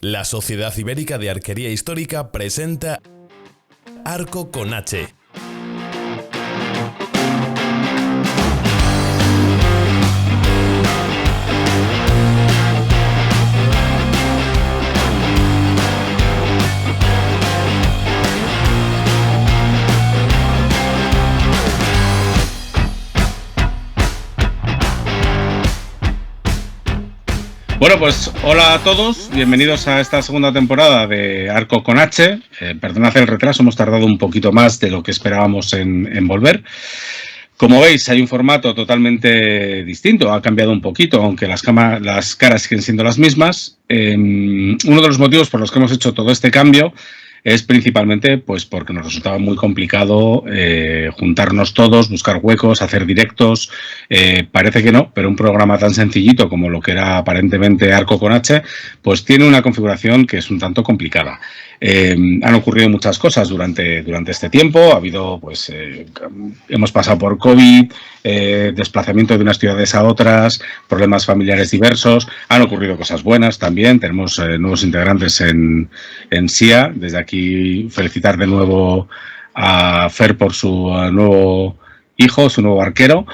La Sociedad Ibérica de Arquería Histórica presenta Arco con H. Bueno, pues hola a todos, bienvenidos a esta segunda temporada de Arco con H. Perdonad el retraso, hemos tardado un poquito más de lo que esperábamos en volver. Como veis, hay un formato totalmente distinto, ha cambiado un poquito, aunque las caras siguen siendo las mismas. Uno de los motivos por los que hemos hecho todo este cambio es principalmente pues porque nos resultaba muy complicado juntarnos todos, buscar huecos, hacer directos. Parece que no, pero un programa tan sencillito como lo que era aparentemente Arco con H, pues tiene una configuración que es un tanto complicada. Han ocurrido muchas cosas durante este tiempo. Ha habido, pues, hemos pasado por COVID, desplazamiento de unas ciudades a otras, problemas familiares diversos. Han ocurrido cosas buenas también. Tenemos nuevos integrantes en SIA. Desde aquí felicitar de nuevo a Fer por su nuevo hijo, su nuevo arquero.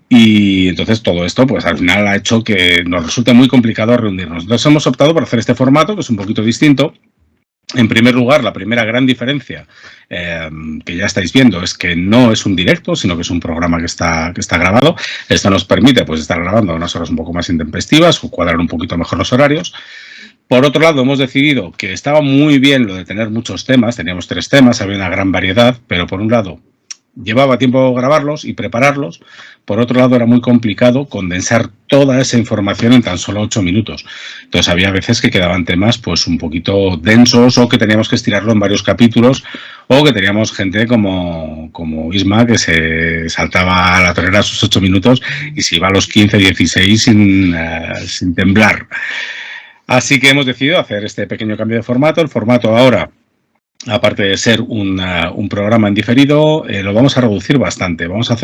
Y entonces todo esto, pues al final ha hecho que nos resulte muy complicado reunirnos. Entonces hemos optado por hacer este formato, que es un poquito distinto. En primer lugar, la primera gran diferencia que ya estáis viendo es que no es un directo, sino que es un programa que está grabado. Esto nos permite pues estar grabando a unas horas un poco más intempestivas o cuadrar un poquito mejor los horarios. Por otro lado, hemos decidido que estaba muy bien lo de tener muchos temas. Teníamos 3 temas, había una gran variedad, pero por un lado llevaba tiempo grabarlos y prepararlos. Por otro lado, era muy complicado condensar toda esa información en tan solo 8 minutos. Entonces, había veces que quedaban temas pues un poquito densos o que teníamos que estirarlo en varios capítulos o que teníamos gente como Isma que se saltaba a la torera sus 8 minutos y se iba a los 15, 16 sin temblar. Así que hemos decidido hacer este pequeño cambio de formato. El formato ahora, aparte de ser un programa en diferido, lo vamos a reducir bastante. Lo vamos a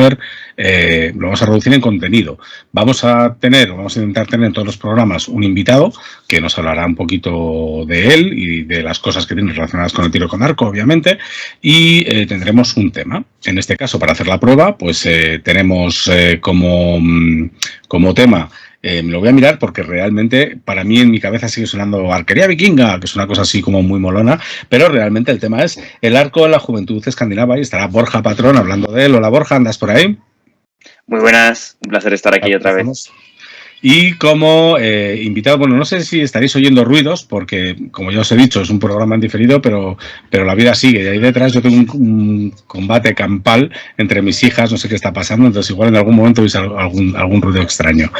reducir en contenido. Vamos a intentar tener en todos los programas un invitado que nos hablará un poquito de él y de las cosas que tienen relacionadas con el tiro con arco, obviamente. Y tendremos un tema. En este caso, para hacer la prueba, pues tenemos como tema. Me lo voy a mirar porque realmente para mí en mi cabeza sigue sonando Arquería Vikinga, que es una cosa así como muy molona, pero realmente el tema es el arco de la juventud escandinava y estará Borja Patrón hablando de él. Hola Borja, ¿andas por ahí? Muy buenas, un placer estar aquí otra vez. Y como invitado, bueno, no sé si estaréis oyendo ruidos, porque como ya os he dicho, es un programa en diferido, pero la vida sigue. Y ahí detrás yo tengo un combate campal entre mis hijas, no sé qué está pasando, entonces igual en algún momento veis algún ruido extraño.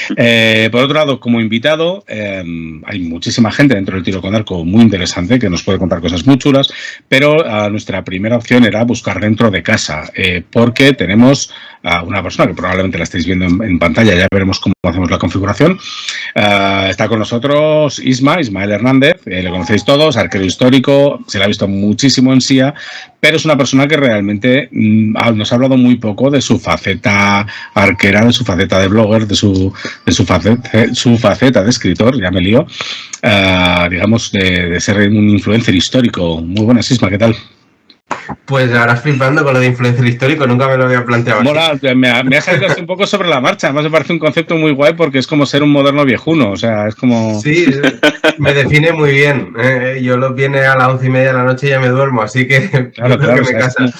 Por otro lado, como invitado, hay muchísima gente dentro del tiro con arco muy interesante, que nos puede contar cosas muy chulas, pero nuestra primera opción era buscar dentro de casa, porque tenemos a una persona que probablemente la estáis viendo en pantalla, ya veremos cómo hacemos la configuración. Está con nosotros Ismael Hernández, le conocéis todos, arquero histórico, se le ha visto muchísimo en SIA, pero es una persona que realmente nos ha hablado muy poco de su faceta arquera, de su faceta de blogger, de su faceta de escritor, ya me lío, digamos, de ser un influencer histórico. Muy buenas, Isma, ¿qué tal? Pues ahora flipando con lo de influencer histórico, nunca me lo había planteado. Mola, me ha salido así un poco sobre la marcha. Además me parece un concepto muy guay porque es como ser un moderno viejuno, o sea, es como... Sí, me define muy bien. Yo los viernes a las 11:30 de la noche ya me duermo, así que claro, que me casa.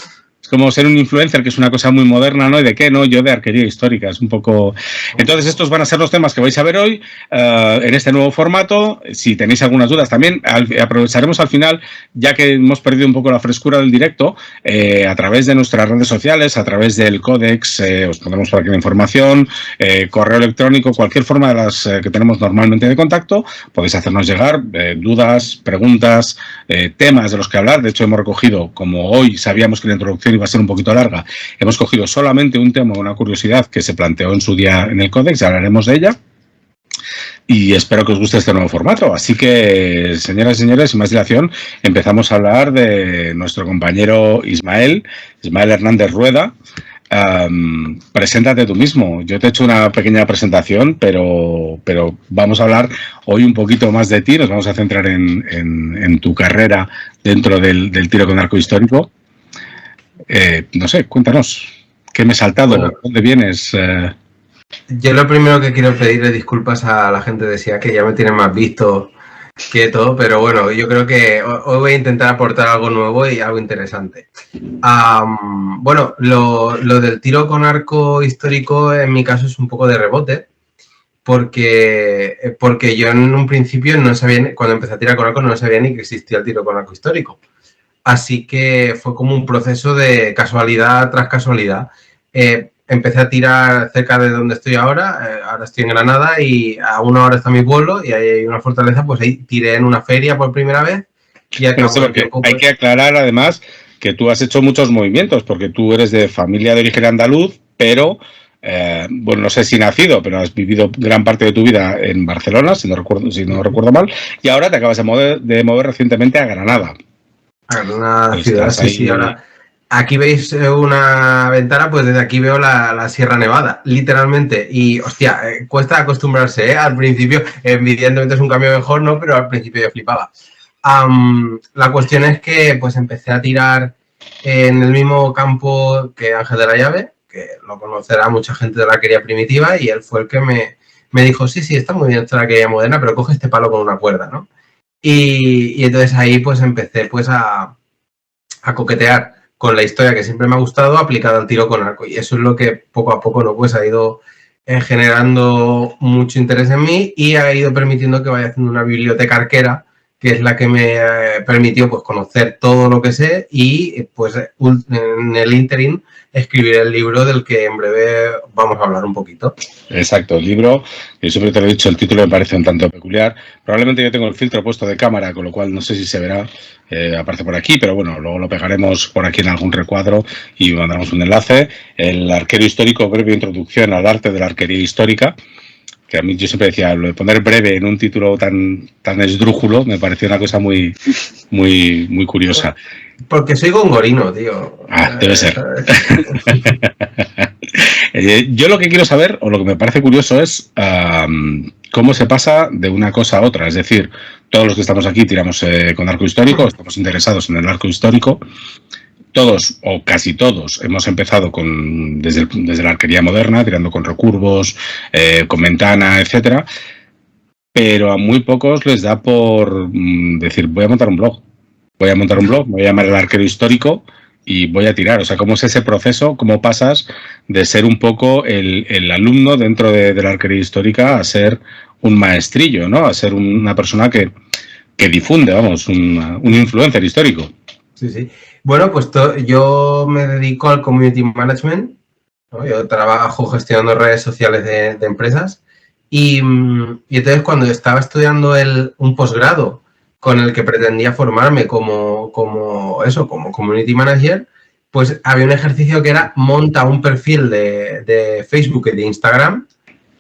Es como ser un influencer, que es una cosa muy moderna, ¿no? ¿Y de qué? No, yo de arquería histórica, es un poco... Entonces, estos van a ser los temas que vais a ver hoy en este nuevo formato. Si tenéis algunas dudas también, aprovecharemos al final, ya que hemos perdido un poco la frescura del directo, a través de nuestras redes sociales, a través del códex, os pondremos por aquí la información, correo electrónico, cualquier forma de las que tenemos normalmente de contacto, podéis hacernos llegar dudas, preguntas, temas de los que hablar. De hecho, hemos recogido, como hoy sabíamos que la introducción iba a ser un poquito larga, hemos cogido solamente un tema, una curiosidad que se planteó en su día en el Codex, ya hablaremos de ella. Y espero que os guste este nuevo formato. Así que, señoras y señores, sin más dilación, empezamos a hablar de nuestro compañero Ismael Hernández Rueda. Preséntate tú mismo. Yo te he hecho una pequeña presentación, pero vamos a hablar hoy un poquito más de ti. Nos vamos a centrar en tu carrera dentro del tiro con arco histórico. No sé, cuéntanos. ¿Qué me he saltado? Bueno, ¿dónde vienes? Yo lo primero que quiero pedirle disculpas a la gente de SIA, que ya me tienen más visto que todo, pero bueno, yo creo que hoy voy a intentar aportar algo nuevo y algo interesante. Bueno, lo del tiro con arco histórico en mi caso es un poco de rebote, porque yo en un principio no sabía, cuando empecé a tirar con arco no sabía ni que existía el tiro con arco histórico. Así que fue como un proceso de casualidad tras casualidad. Empecé a tirar cerca de donde estoy ahora, ahora estoy en Granada y a 1 hora está mi pueblo y ahí hay una fortaleza, pues ahí tiré en una feria por primera vez. Y hay que aclarar además que tú has hecho muchos movimientos, porque tú eres de familia de origen andaluz, pero, bueno, no sé si nacido, pero has vivido gran parte de tu vida en Barcelona, si no recuerdo mal, y ahora te acabas de mover recientemente a Granada. A Granada ciudad, sí, ahora... Aquí veis una ventana, pues desde aquí veo la Sierra Nevada, literalmente. Y, hostia, cuesta acostumbrarse, ¿eh? Al principio, evidentemente es un cambio mejor, ¿no? Pero al principio yo flipaba. La cuestión es que, pues, empecé a tirar en el mismo campo que Ángel de la Llave, que lo conocerá mucha gente de la arquería primitiva, y él fue el que me dijo, sí, está muy bien esta arquería moderna, pero coge este palo con una cuerda, ¿no? Y entonces ahí, pues, empecé, pues, a coquetear con la historia que siempre me ha gustado aplicada al tiro con arco, y eso es lo que poco a poco, ¿no? Pues ha ido generando mucho interés en mí y ha ido permitiendo que vaya haciendo una biblioteca arquera, que es la que me permitió pues conocer todo lo que sé y pues en el ínterin escribir el libro del que en breve vamos a hablar un poquito. Exacto, el libro, yo siempre te lo he dicho, el título me parece un tanto peculiar. Probablemente yo tengo el filtro puesto de cámara, con lo cual no sé si se verá, aparece por aquí, pero bueno, luego lo pegaremos por aquí en algún recuadro y mandaremos un enlace. El arquero histórico, breve introducción al arte de la arquería histórica, que a mí yo siempre decía, lo de poner breve en un título tan esdrújulo me pareció una cosa muy curiosa. Porque soy gongorino, tío. Debe ser. Yo lo que quiero saber, o lo que me parece curioso, es cómo se pasa de una cosa a otra. Es decir, todos los que estamos aquí tiramos con arco histórico, estamos interesados en el arco histórico. Todos, o casi todos, hemos empezado desde la arquería moderna, tirando con recurvos, con ventana, etcétera. Pero a muy pocos les da por decir, voy a montar un blog. Me voy a llamar el arquero histórico y voy a tirar. O sea, ¿cómo es ese proceso? ¿Cómo pasas de ser un poco el alumno dentro de la arquería histórica a ser un maestrillo, ¿no? A ser una persona que difunde, vamos, un influencer histórico. Sí. Bueno, pues yo me dedico al community management, ¿no? Yo trabajo gestionando redes sociales de empresas y entonces cuando estaba estudiando un posgrado con el que pretendía formarme como community manager, pues había un ejercicio que era monta un perfil de Facebook y de Instagram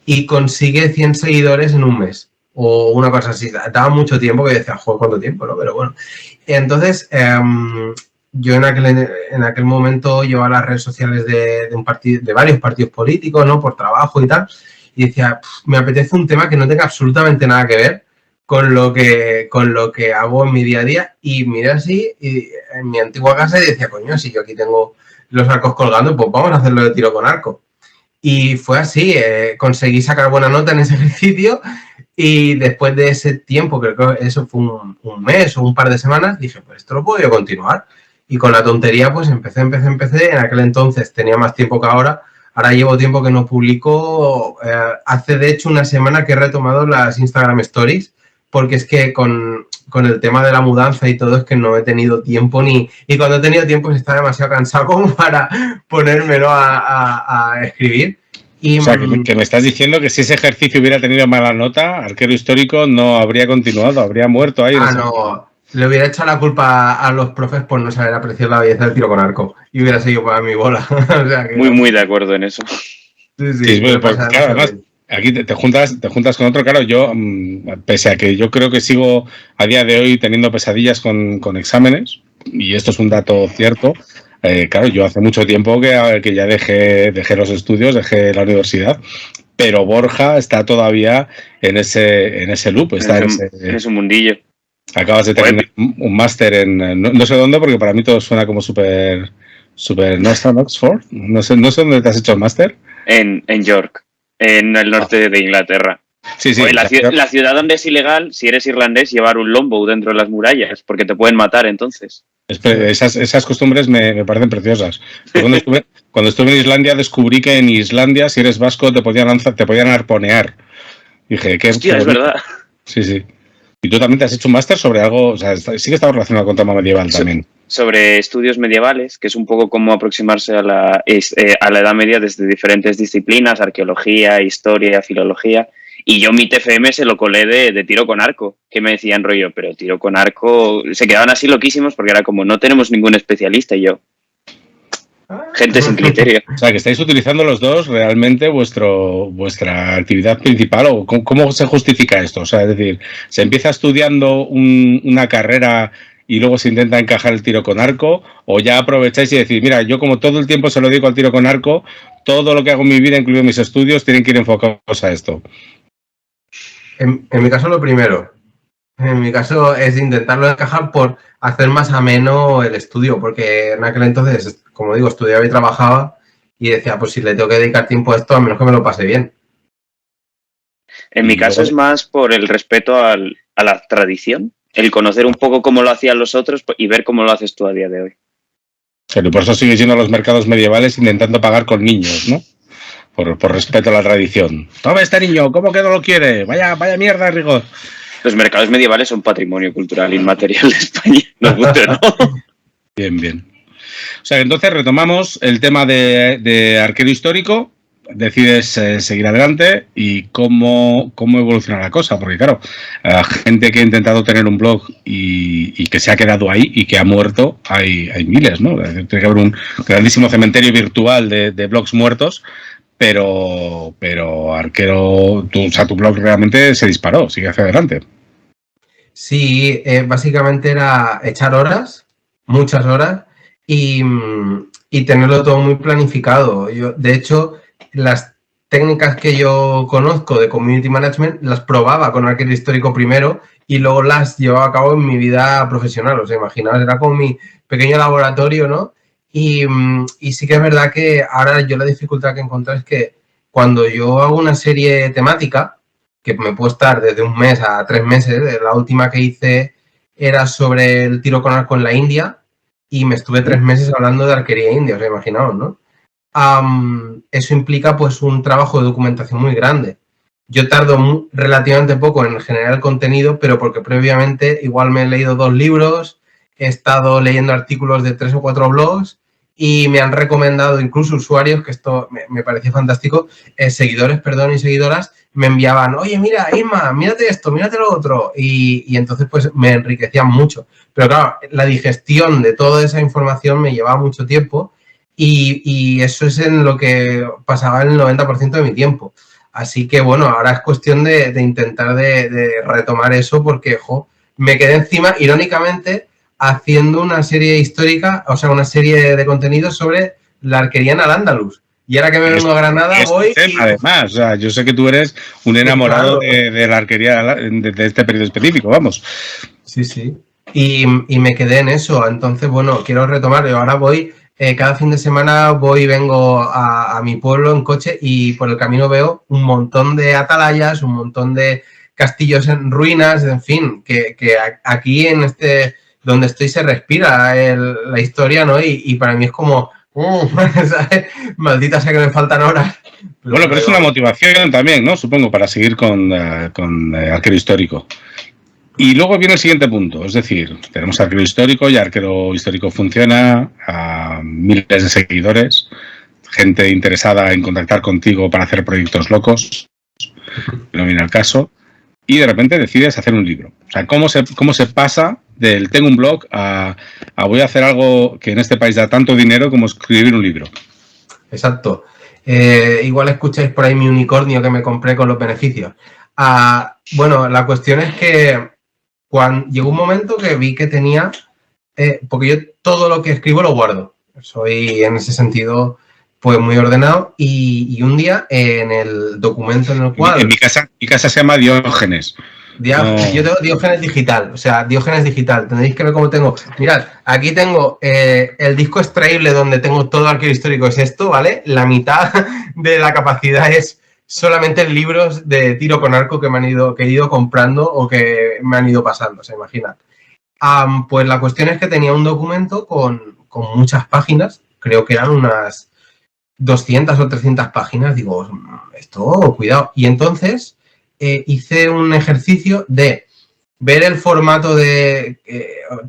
y consigue 100 seguidores en un mes o una cosa así. Daba mucho tiempo que decía, joder, ¿cuánto tiempo? ¿No? Pero bueno. Entonces, yo en aquel momento llevaba las redes sociales de varios partidos políticos, ¿no? Por trabajo y tal. Y decía, me apetece un tema que no tenga absolutamente nada que ver con lo que hago en mi día a día. Y miré así y en mi antigua casa y decía, coño, si yo aquí tengo los arcos colgando, pues vamos a hacerlo de tiro con arco. Y fue así, conseguí sacar buena nota en ese ejercicio y después de ese tiempo, creo que eso fue un mes o un par de semanas, dije, pues esto lo puedo yo continuar. Y con la tontería, pues empecé. En aquel entonces tenía más tiempo que ahora. Ahora llevo tiempo que no publico. Hace, de hecho, una semana que he retomado las Instagram Stories, porque es que con el tema de la mudanza y todo es que no he tenido tiempo y cuando he tenido tiempo estaba demasiado cansado como para ponérmelo a escribir. O sea, que me estás diciendo que si ese ejercicio hubiera tenido mala nota, arquero histórico no habría continuado, habría muerto ahí. No, le hubiera echado la culpa a los profes por no saber apreciar la belleza del tiro con arco y hubiera seguido para mi bola. O sea, que muy de acuerdo en eso. Sí, bueno, pues, claro, además, aquí te juntas con otro, claro, yo, pese a que yo creo que sigo a día de hoy teniendo pesadillas con exámenes, y esto es un dato cierto, claro, yo hace mucho tiempo que ya dejé los estudios, dejé la universidad, pero Borja está todavía en ese loop, está en ese mundillo. Acabas de terminar un máster en no sé dónde, porque para mí todo suena como súper no está en Oxford, no sé dónde te has hecho el máster. En York, en el norte de Inglaterra. Sí. Oye, la ciudad donde es ilegal, si eres irlandés, llevar un longbow dentro de las murallas, porque te pueden matar entonces. Esas costumbres me parecen preciosas. Cuando estuve en Islandia descubrí que en Islandia, si eres vasco, te podían arponear. Dije, hostia, es verdad. Sí. Y tú también te has hecho un máster sobre algo, o sea, sí que estaba relacionado con tema medieval también. Sobre estudios medievales, que es un poco como aproximarse a la Edad Media desde diferentes disciplinas, arqueología, historia, filología. Y yo mi TFM se lo colé de tiro con arco, que me decían rollo, pero tiro con arco... Se quedaban así loquísimos porque era como, no tenemos ningún especialista, y yo... Gente sin criterio. O sea, que estáis utilizando los dos realmente vuestra actividad principal, o ¿cómo se justifica esto? O sea, es decir, ¿se empieza estudiando una carrera y luego se intenta encajar el tiro con arco? ¿O ya aprovecháis y decís, mira, yo como todo el tiempo se lo dedico al tiro con arco, todo lo que hago en mi vida, incluido mis estudios, tienen que ir enfocados a esto? En mi caso lo primero. En mi caso es intentarlo encajar por hacer más ameno el estudio, porque en aquel entonces, como digo, estudiaba y trabajaba y decía, pues si le tengo que dedicar tiempo a esto, a menos que me lo pase bien. En mi caso es más por el respeto a la tradición, el conocer un poco cómo lo hacían los otros y ver cómo lo haces tú a día de hoy. Pero por eso sigues yendo a los mercados medievales intentando pagar con niños, ¿no? Por respeto a la tradición. Toma este niño, ¿cómo que no lo quiere? Vaya mierda, rigor. Los mercados medievales son patrimonio cultural inmaterial de España. Nos gusta, ¿no? Bien. O sea, entonces retomamos el tema de arquero histórico. Decides seguir adelante y cómo evoluciona la cosa, porque claro, gente que ha intentado tener un blog y que se ha quedado ahí y que ha muerto, hay miles, ¿no? Tiene que haber un grandísimo cementerio virtual de blogs muertos, pero arquero, tu blog realmente se disparó, sigue hacia adelante. Sí, básicamente era echar horas, muchas horas, y tenerlo todo muy planificado. Yo, de hecho, las técnicas que yo conozco de community management las probaba con arquero histórico primero y luego las llevaba a cabo en mi vida profesional. O sea, imaginaos, era como mi pequeño laboratorio, ¿no? Y sí que es verdad que ahora yo la dificultad que encontré es que cuando yo hago una serie temática, que me puedo estar desde un mes a 3 meses, la última que hice era sobre el tiro con arco en la India y me estuve 3 meses hablando de arquería india, o sea, imaginaos, ¿no? Eso implica pues un trabajo de documentación muy grande. Yo tardo relativamente poco en generar el contenido, pero porque previamente igual me he leído 2 libros, he estado leyendo artículos de 3 o 4 blogs y me han recomendado incluso usuarios, que esto me parecía fantástico, seguidores, y seguidoras, me enviaban, oye, mira, Irma, mírate esto, mírate lo otro, y entonces pues me enriquecían mucho. Pero claro, la digestión de toda esa información me llevaba mucho tiempo y eso es en lo que pasaba el 90% de mi tiempo. Así que bueno, ahora es cuestión de intentar de retomar eso porque, me quedé encima, irónicamente, haciendo una serie histórica, o sea, una serie de contenidos sobre la arquería en Al-Ándalus. Y ahora que me vengo a Granada voy... Además, o sea, yo sé que tú eres un enamorado de la arquería de este periodo específico, vamos. Sí. Y me quedé en eso. Entonces, bueno, quiero retomar. Yo ahora voy, cada fin de semana voy y vengo a mi pueblo en coche y por el camino veo un montón de atalayas, un montón de castillos en ruinas, en fin, que aquí en donde estoy se respira la historia, ¿no? Y para mí es como... ¿sabes? Maldita sea que me faltan horas. Pero es una motivación también, ¿no? Supongo, para seguir con arquero histórico. Y luego viene el siguiente punto, es decir, tenemos arquero histórico y arquero histórico funciona, a miles de seguidores, gente interesada en contactar contigo para hacer proyectos locos, no viene al caso, y de repente decides hacer un libro. O sea, ¿cómo se pasa del tengo un blog a voy a hacer algo que en este país da tanto dinero como escribir un libro? Exacto. Igual escucháis por ahí mi unicornio que me compré con los beneficios. Bueno, la cuestión es que llegó un momento que vi que tenía... porque yo todo lo que escribo lo guardo. Soy en ese sentido pues muy ordenado y un día en el documento en el cual... En mi casa se llama Diógenes. No. Yo tengo Diógenes digital, o sea, Diógenes digital. Tendréis que ver cómo tengo. Mirad, aquí tengo el disco extraíble donde tengo todo archivo histórico, es esto, ¿vale? La mitad de la capacidad es solamente libros de tiro con arco que he ido comprando o que me han ido pasando, se imaginan. Pues la cuestión es que tenía un documento con muchas páginas, creo que eran unas 200 o 300 páginas. Digo, esto, cuidado. Y entonces hice un ejercicio de ver el formato de...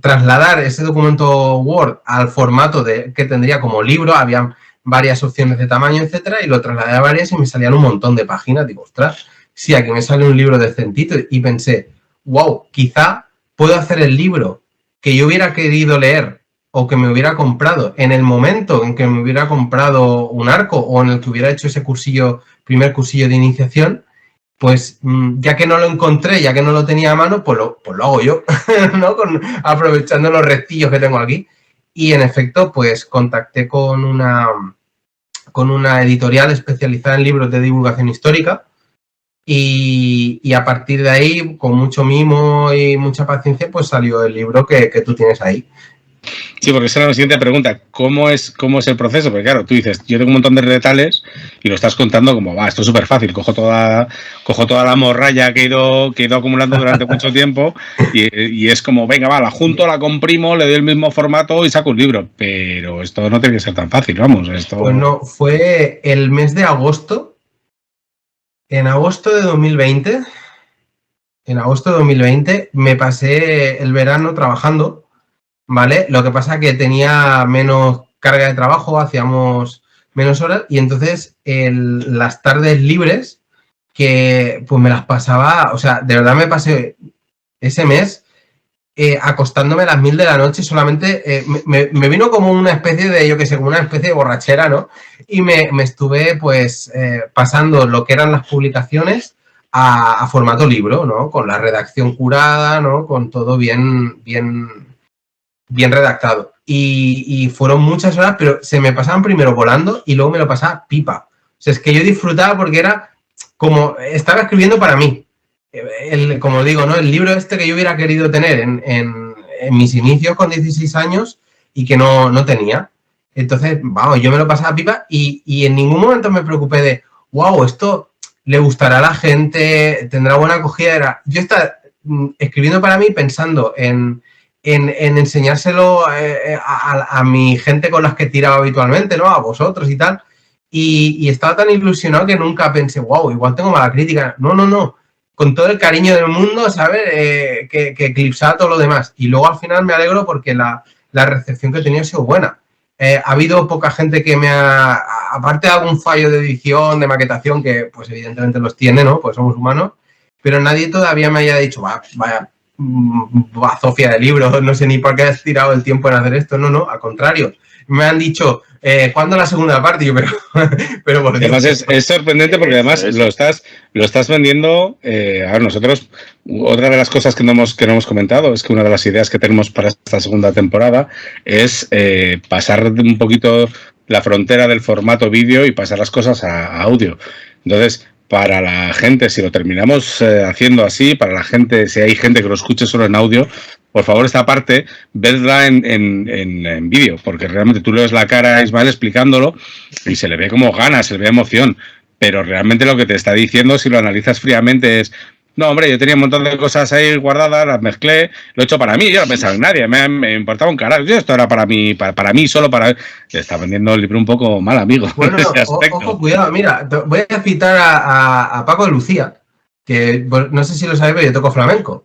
trasladar ese documento Word al formato que tendría como libro. Había varias opciones de tamaño, etcétera, y lo trasladé a varias y me salían un montón de páginas. Digo, ostras, sí, aquí me sale un libro decentito. Y pensé, wow, quizá puedo hacer el libro que yo hubiera querido leer o que me hubiera comprado en el momento en que me hubiera comprado un arco o en el que hubiera hecho ese primer cursillo de iniciación, pues ya que no lo encontré, ya que no lo tenía a mano, pues lo hago yo, ¿no? Aprovechando los restillos que tengo aquí. Y en efecto, pues contacté con una editorial especializada en libros de divulgación histórica y a partir de ahí, con mucho mimo y mucha paciencia, pues salió el libro que tú tienes ahí. Sí, porque esa era la siguiente pregunta. ¿Cómo es el proceso? Porque claro, tú dices, yo tengo un montón de retales y lo estás contando como, esto es súper fácil. Cojo toda la morralla que he ido acumulando durante mucho tiempo y es como, venga, la junto, la comprimo, le doy el mismo formato y saco un libro. Pero esto no tiene que ser tan fácil, vamos. Esto... Pues no, fue el mes de agosto. En agosto de 2020, me pasé el verano trabajando, ¿vale? Lo que pasa es que tenía menos carga de trabajo, hacíamos menos horas y entonces las tardes libres que pues me las pasaba, o sea, de verdad me pasé ese mes acostándome a las 1000 de la noche solamente, me vino como una especie de, yo qué sé, como una especie de borrachera, ¿no? Y me estuve pues pasando lo que eran las publicaciones a formato libro, ¿no? Con la redacción curada, ¿no? Con todo bien redactado. Y fueron muchas horas, pero se me pasaban primero volando y luego me lo pasaba pipa. O sea, es que yo disfrutaba porque era como, estaba escribiendo para mí. Como digo, ¿no? El libro este que yo hubiera querido tener en mis inicios con 16 años y que no tenía. Entonces, vamos, yo me lo pasaba pipa y en ningún momento me preocupé de, wow, esto le gustará a la gente, tendrá buena acogida. Yo estaba escribiendo para mí pensando en enseñárselo a mi gente con las que tiraba habitualmente, ¿no? A vosotros y tal. Y estaba tan ilusionado que nunca pensé, wow, igual tengo mala crítica. No. Con todo el cariño del mundo, ¿sabes? Que eclipsaba todo lo demás. Y luego al final me alegro porque la recepción que he tenido ha sido buena. Ha habido poca gente que aparte de algún fallo de edición, de maquetación, que pues evidentemente los tiene, ¿no? Pues somos humanos, pero nadie todavía me haya dicho, vaya Sofía de libro, no sé ni por qué has tirado el tiempo en hacer esto. No, al contrario. Me han dicho, ¿cuándo la segunda parte? Y yo, pero por además es sorprendente porque además lo estás vendiendo. A ver, nosotros, otra de las cosas que no hemos comentado es que una de las ideas que tenemos para esta segunda temporada es pasar un poquito la frontera del formato vídeo y pasar las cosas a audio. Entonces, para la gente, si lo terminamos haciendo así, para la gente, si hay gente que lo escuche solo en audio, por favor, esta parte, vedla en vídeo, porque realmente tú le ves la cara a Ismael explicándolo y se le ve como ganas, se le ve emoción, pero realmente lo que te está diciendo, si lo analizas fríamente, es, no, hombre, yo tenía un montón de cosas ahí guardadas, las mezclé, lo he hecho para mí, yo no pensaba en nadie, me importaba un carajo, esto era para mí, solo para... Te está vendiendo el libro un poco mal, amigo. Bueno, ojo, cuidado, mira, voy a citar a Paco de Lucía, que no sé si lo sabéis, pero yo toco flamenco.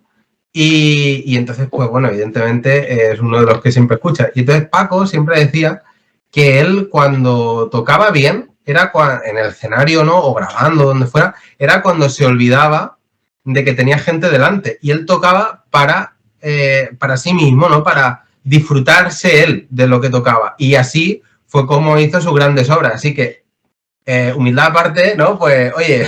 Y entonces, pues bueno, evidentemente es uno de los que siempre escucha. Y entonces Paco siempre decía que él cuando tocaba bien, era en el escenario, ¿no? O grabando, donde fuera, era cuando se olvidaba de que tenía gente delante. Y él tocaba para sí mismo, ¿no? Para disfrutarse él de lo que tocaba. Y así fue como hizo sus grandes obras. Así que humildad aparte, ¿no? Pues, oye,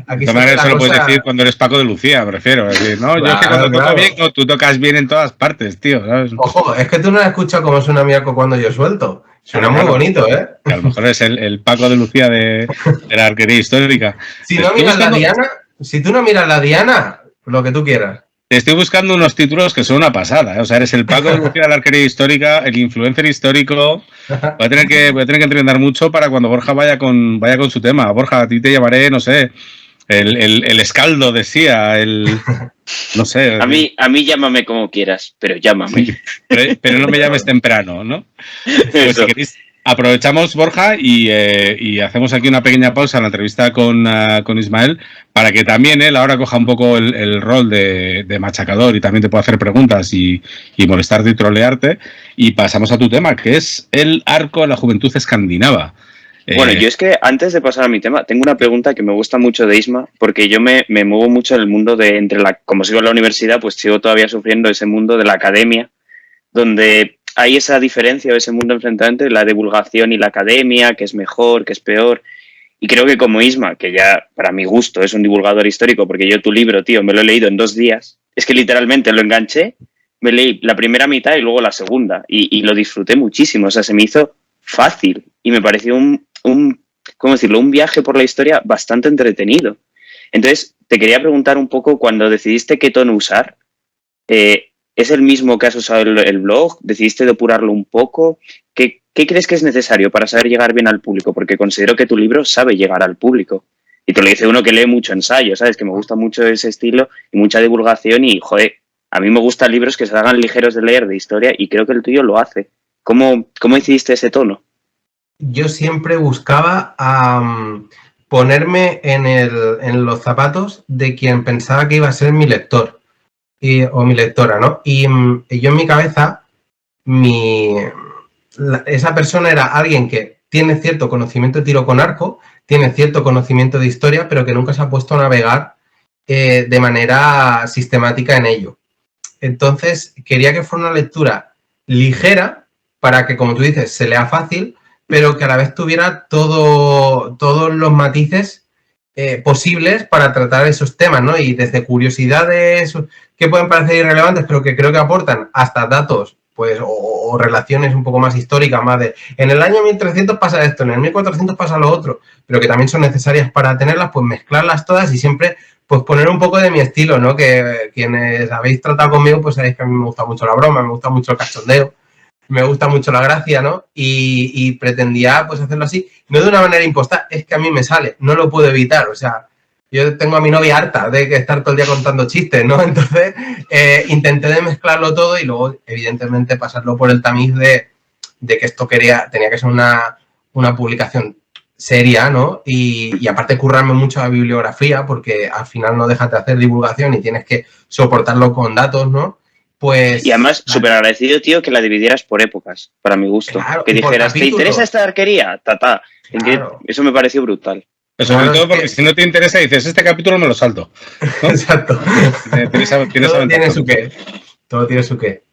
aquí De manera, la eso lo puedes cosa... decir cuando eres Paco de Lucía, me refiero. Es decir, no, yo es que Claro, cuando toco claro. bien, no, tú tocas bien en todas partes, tío, ¿sabes? Ojo, es que tú no has escuchado cómo suena mi arco cuando yo suelto. Suena Claro, muy claro. bonito, ¿eh? Que a lo mejor es el Paco de Lucía de la arquería histórica. Si Te no estoy miras la buscando, diana, si tú no miras la diana, lo que tú quieras. te estoy buscando unos títulos que son una pasada, ¿eh? O sea, eres el Paco de Lucía de la arquería histórica, el influencer histórico. Voy a tener que entrenar mucho para cuando Borja vaya con su tema. Borja, a ti te llamaré, no sé, el escaldo decía, no sé. A mí llámame como quieras, pero llámame. Pero no me llames temprano, ¿no? Pues si Eso. queréis, aprovechamos, Borja, y hacemos aquí una pequeña pausa en la entrevista con Ismael para que también él ahora coja un poco el rol de machacador y también te pueda hacer preguntas y molestarte y trolearte. Y pasamos a tu tema, que es el arco de la juventud escandinava. Bueno, yo es que antes de pasar a mi tema, tengo una pregunta que me gusta mucho de Isma, porque yo me muevo mucho en el mundo como sigo en la universidad, pues sigo todavía sufriendo ese mundo de la academia, donde hay esa diferencia o ese mundo enfrentado entre la divulgación y la academia, que es mejor, que es peor. Y creo que como Isma, que ya para mi gusto es un divulgador histórico, porque yo tu libro, tío, me lo he leído en 2 días, es que literalmente lo enganché, me leí la primera mitad y luego la segunda, y lo disfruté muchísimo, o sea, se me hizo fácil y me pareció ¿cómo decirlo?, un viaje por la historia bastante entretenido. Entonces, te quería preguntar un poco, cuando decidiste qué tono usar, ¿es el mismo que has usado el blog? ¿Decidiste depurarlo un poco? ¿Qué crees que es necesario para saber llegar bien al público? Porque considero que tu libro sabe llegar al público. Y te lo dice uno que lee mucho ensayo, ¿sabes? Que me gusta mucho ese estilo y mucha divulgación y, joder, a mí me gustan libros que se hagan ligeros de leer, de historia, y creo que el tuyo lo hace. ¿Cómo decidiste ese tono? Yo siempre buscaba ponerme en los zapatos de quien pensaba que iba a ser mi lector o mi lectora, ¿no? Y yo en mi cabeza, esa persona era alguien que tiene cierto conocimiento de tiro con arco, tiene cierto conocimiento de historia, pero que nunca se ha puesto a navegar de manera sistemática en ello. Entonces, quería que fuera una lectura ligera para que, como tú dices, se lea fácil, pero que a la vez tuviera todos los matices posibles para tratar esos temas, ¿no? Y desde curiosidades que pueden parecer irrelevantes, pero que creo que aportan, hasta datos, pues, o relaciones un poco más históricas, más de, en el año 1300 pasa esto, en el 1400 pasa lo otro, pero que también son necesarias para tenerlas, pues mezclarlas todas y siempre pues poner un poco de mi estilo, ¿no? Que quienes habéis tratado conmigo, pues sabéis que a mí me gusta mucho la broma, me gusta mucho el cachondeo, me gusta mucho la gracia, ¿no? Y pretendía, pues, hacerlo así, no de una manera impostada, es que a mí me sale, no lo puedo evitar, o sea, yo tengo a mi novia harta de que estar todo el día contando chistes, ¿no? Entonces, intenté de mezclarlo todo y luego, evidentemente, pasarlo por el tamiz de que esto tenía que ser una publicación seria, ¿no? Y aparte currarme mucho la bibliografía, porque al final no dejas de hacer divulgación y tienes que soportarlo con datos, ¿no? Pues... Y además, súper agradecido, tío, que la dividieras por épocas, para mi gusto. Claro, Que y por dijeras, ¿te capítulos. interesa esta arquería? Claro. Eso me pareció brutal. Sobre Claro, todo es porque que... si no te interesa dices, este capítulo me lo salto, ¿no? Exacto. Todo tiene su qué. Todo tiene su qué.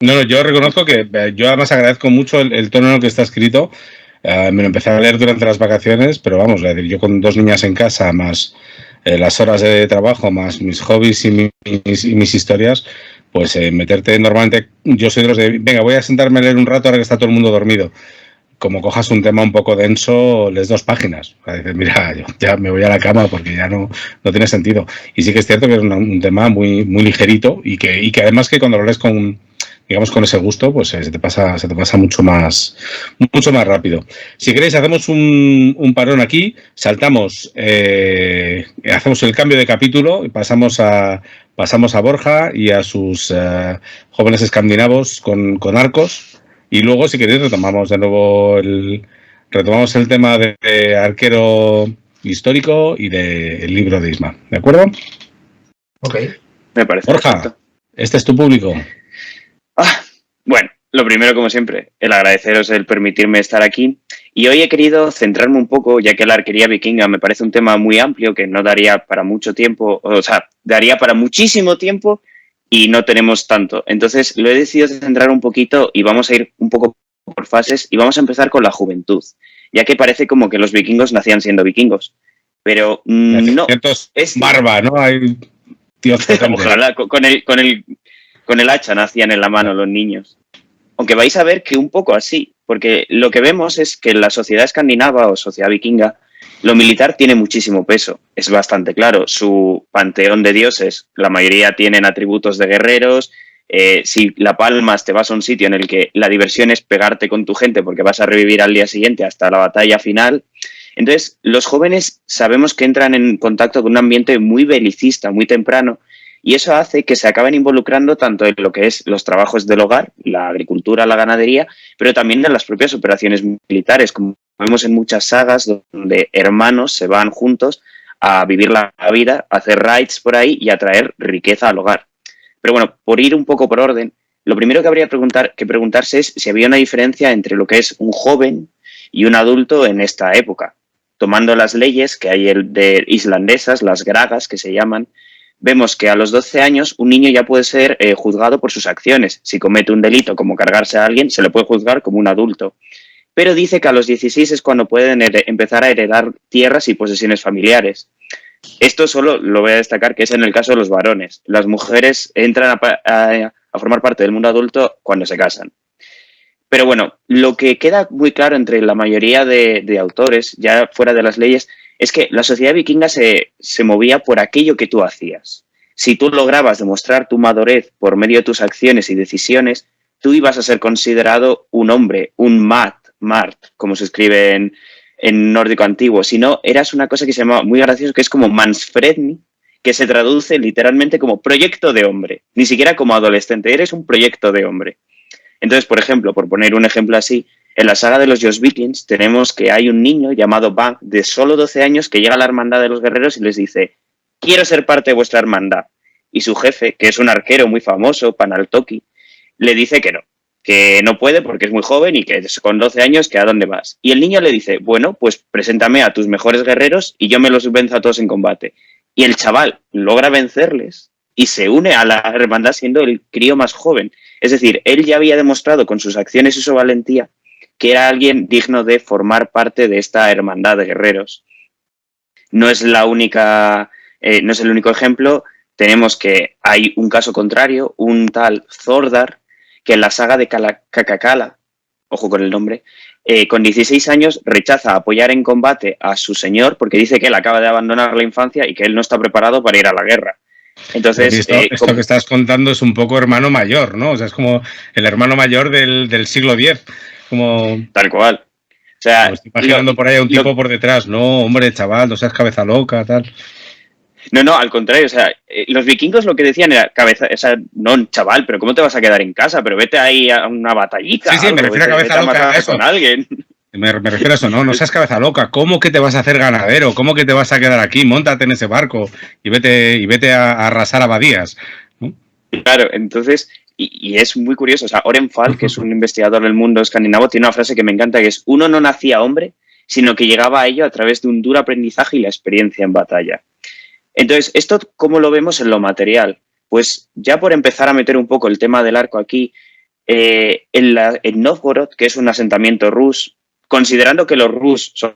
No, yo reconozco que yo además agradezco mucho el tono en el que está escrito. Me lo empecé a leer durante las vacaciones, pero vamos, yo con 2 niñas en casa, más las horas de trabajo, más mis hobbies y mis historias, pues meterte normalmente, yo soy de los de, venga, voy a sentarme a leer un rato ahora que está todo el mundo dormido. Como cojas un tema un poco denso, lees 2 páginas. O sea, dices, mira, yo ya me voy a la cama porque ya no tiene sentido. Y sí que es cierto que es un tema muy, muy ligerito y que además que cuando lo lees con ese gusto, pues se te pasa mucho más rápido. Si queréis, hacemos un parón aquí, saltamos, hacemos el cambio de capítulo y pasamos a Borja y a sus jóvenes escandinavos con arcos. Y luego, si queréis, retomamos de nuevo el tema de arquero histórico y del libro de Isma. ¿De acuerdo? Ok. Me parece Borja, perfecto. este es tu público. Bueno, lo primero, como siempre, el agradeceros el permitirme estar aquí. Y hoy he querido centrarme un poco, ya que la arquería vikinga me parece un tema muy amplio que no daría para mucho tiempo, o sea, daría para muchísimo tiempo y no tenemos tanto. Entonces lo he decidido centrar un poquito y vamos a ir un poco por fases y vamos a empezar con la juventud, ya que parece como que los vikingos nacían siendo vikingos, pero no. Es barba, ¿no? Hay tíos potentes. Ojalá, con el hacha nacían en la mano los niños. Aunque vais a ver que un poco así, porque lo que vemos es que en la sociedad escandinava o sociedad vikinga, lo militar tiene muchísimo peso, es bastante claro. Su panteón de dioses, la mayoría tienen atributos de guerreros. Si la palmas, te vas a un sitio en el que la diversión es pegarte con tu gente porque vas a revivir al día siguiente hasta la batalla final. Entonces, los jóvenes sabemos que entran en contacto con un ambiente muy belicista, muy temprano, y eso hace que se acaben involucrando tanto en lo que es los trabajos del hogar, la agricultura, la ganadería, pero también en las propias operaciones militares, como vemos en muchas sagas donde hermanos se van juntos a vivir la vida, a hacer raids por ahí y a traer riqueza al hogar. Pero bueno, por ir un poco por orden, lo primero que habría que preguntarse es si había una diferencia entre lo que es un joven y un adulto en esta época. Tomando las leyes que hay de islandesas, las gragas que se llaman, vemos que a los 12 años un niño ya puede ser juzgado por sus acciones. Si comete un delito como cargarse a alguien, se le puede juzgar como un adulto. Pero dice que a los 16 es cuando pueden empezar a heredar tierras y posesiones familiares. Esto solo lo voy a destacar que es en el caso de los varones. Las mujeres entran a formar parte del mundo adulto cuando se casan. Pero bueno, lo que queda muy claro entre la mayoría de autores, ya fuera de las leyes, es que la sociedad vikinga se movía por aquello que tú hacías. Si tú lograbas demostrar tu madurez por medio de tus acciones y decisiones, tú ibas a ser considerado un hombre, un mart, como se escribe en nórdico antiguo. Si no, eras una cosa que se llamaba, muy gracioso, que es como mansfredni, que se traduce literalmente como proyecto de hombre. Ni siquiera como adolescente, eres un proyecto de hombre. Entonces, por ejemplo, por poner un ejemplo así, en la saga de los Jostvikings tenemos que hay un niño llamado Bang de solo 12 años que llega a la hermandad de los guerreros y les dice: quiero ser parte de vuestra hermandad. Y su jefe, que es un arquero muy famoso, Panaltoki, le dice que no puede porque es muy joven y que con 12 años que a dónde vas. Y el niño le dice: bueno, pues preséntame a tus mejores guerreros y yo me los venzo a todos en combate. Y el chaval logra vencerles y se une a la hermandad siendo el crío más joven. Es decir, él ya había demostrado con sus acciones y su valentía que era alguien digno de formar parte de esta hermandad de guerreros. No es la única, no es el único ejemplo. Tenemos que hay un caso contrario, un tal Thordar, que en la saga de Kakakala, ojo con el nombre, con 16 años rechaza apoyar en combate a su señor porque dice que él acaba de abandonar la infancia y que él no está preparado para ir a la guerra. Entonces, esto que estás contando es un poco hermano mayor, ¿no? O sea, es como el hermano mayor del siglo X. Como... Tal cual. O sea, estoy imaginando por ahí a un tipo por detrás. No, hombre, chaval, no seas cabeza loca, tal. No, al contrario. O sea, los vikingos lo que decían era cabeza... O sea, no, chaval, pero ¿cómo te vas a quedar en casa? Pero vete ahí a una batallita. Sí, me refiero a cabeza loca. Eso. Con alguien. Me refiero a eso, ¿no? No seas cabeza loca. ¿Cómo que te vas a hacer ganadero? ¿Cómo que te vas a quedar aquí? Móntate en ese barco y vete a arrasar abadías, ¿no? Claro, entonces... Y es muy curioso, o sea, Orenfal, que es un investigador del mundo escandinavo, tiene una frase que me encanta, que es: uno no nacía hombre, sino que llegaba a ello a través de un duro aprendizaje y la experiencia en batalla. Entonces, ¿esto cómo lo vemos en lo material? Pues ya por empezar a meter un poco el tema del arco aquí, en Novgorod, que es un asentamiento rus, considerando que los rus son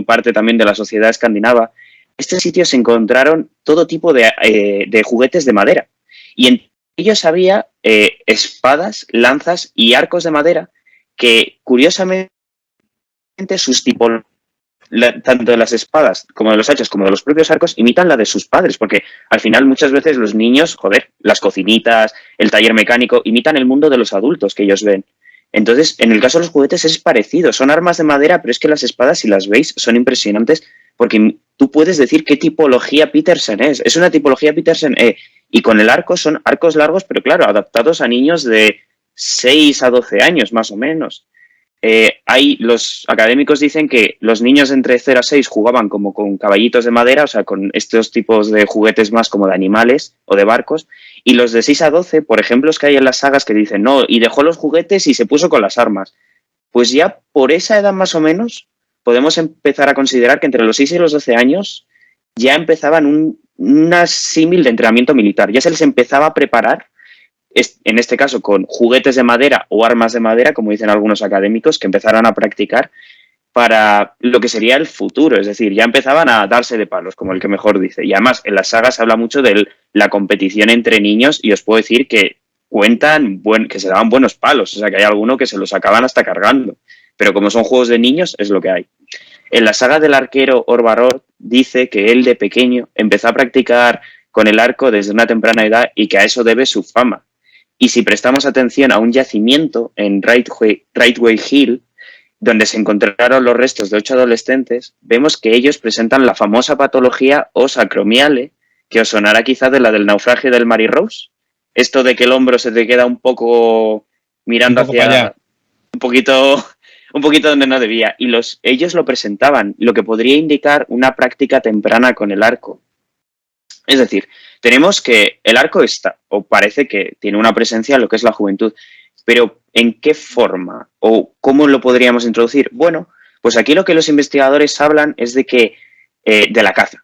parte también de la sociedad escandinava, en este sitio se encontraron todo tipo de juguetes de madera. Y en ellos había espadas, lanzas y arcos de madera que, curiosamente, sus tipos, tanto de las espadas como de los hachas como de los propios arcos, imitan la de sus padres, porque al final muchas veces los niños, las cocinitas, el taller mecánico, imitan el mundo de los adultos que ellos ven. Entonces, en el caso de los juguetes es parecido, son armas de madera, pero es que las espadas, si las veis, son impresionantes porque tú puedes decir qué tipología Petersen es. Es una tipología Petersen y con el arco son arcos largos, pero claro, adaptados a niños de 6 a 12 años más o menos. Los académicos dicen que los niños entre 0 a 6 jugaban como con caballitos de madera, o sea, con estos tipos de juguetes más como de animales o de barcos, y los de 6 a 12, por ejemplo, es que hay en las sagas que dicen, no, y dejó los juguetes y se puso con las armas. Pues ya por esa edad más o menos podemos empezar a considerar que entre los 6 y los 12 años ya empezaban una símil de entrenamiento militar, ya se les empezaba a preparar en este caso con juguetes de madera o armas de madera, como dicen algunos académicos, que empezaron a practicar para lo que sería el futuro. Es decir, ya empezaban a darse de palos, como el que mejor dice. Y además, en las sagas se habla mucho de la competición entre niños y os puedo decir que que se daban buenos palos. O sea, que hay alguno que se los acaban hasta cargando. Pero como son juegos de niños, es lo que hay. En la saga del arquero Orvaror dice que él de pequeño empezó a practicar con el arco desde una temprana edad y que a eso debe su fama. Y si prestamos atención a un yacimiento en Ridgeway Hill, donde se encontraron los restos de 8 adolescentes, vemos que ellos presentan la famosa patología osacromiale, que os sonará quizá de la del naufragio del Mary Rose. Esto de que el hombro se te queda un poco mirando hacia un poquito donde no debía. Y ellos lo presentaban, lo que podría indicar una práctica temprana con el arco. Es decir, tenemos que el arco está, o parece que tiene una presencia en lo que es la juventud, pero ¿en qué forma o cómo lo podríamos introducir? Bueno, pues aquí lo que los investigadores hablan es de la caza.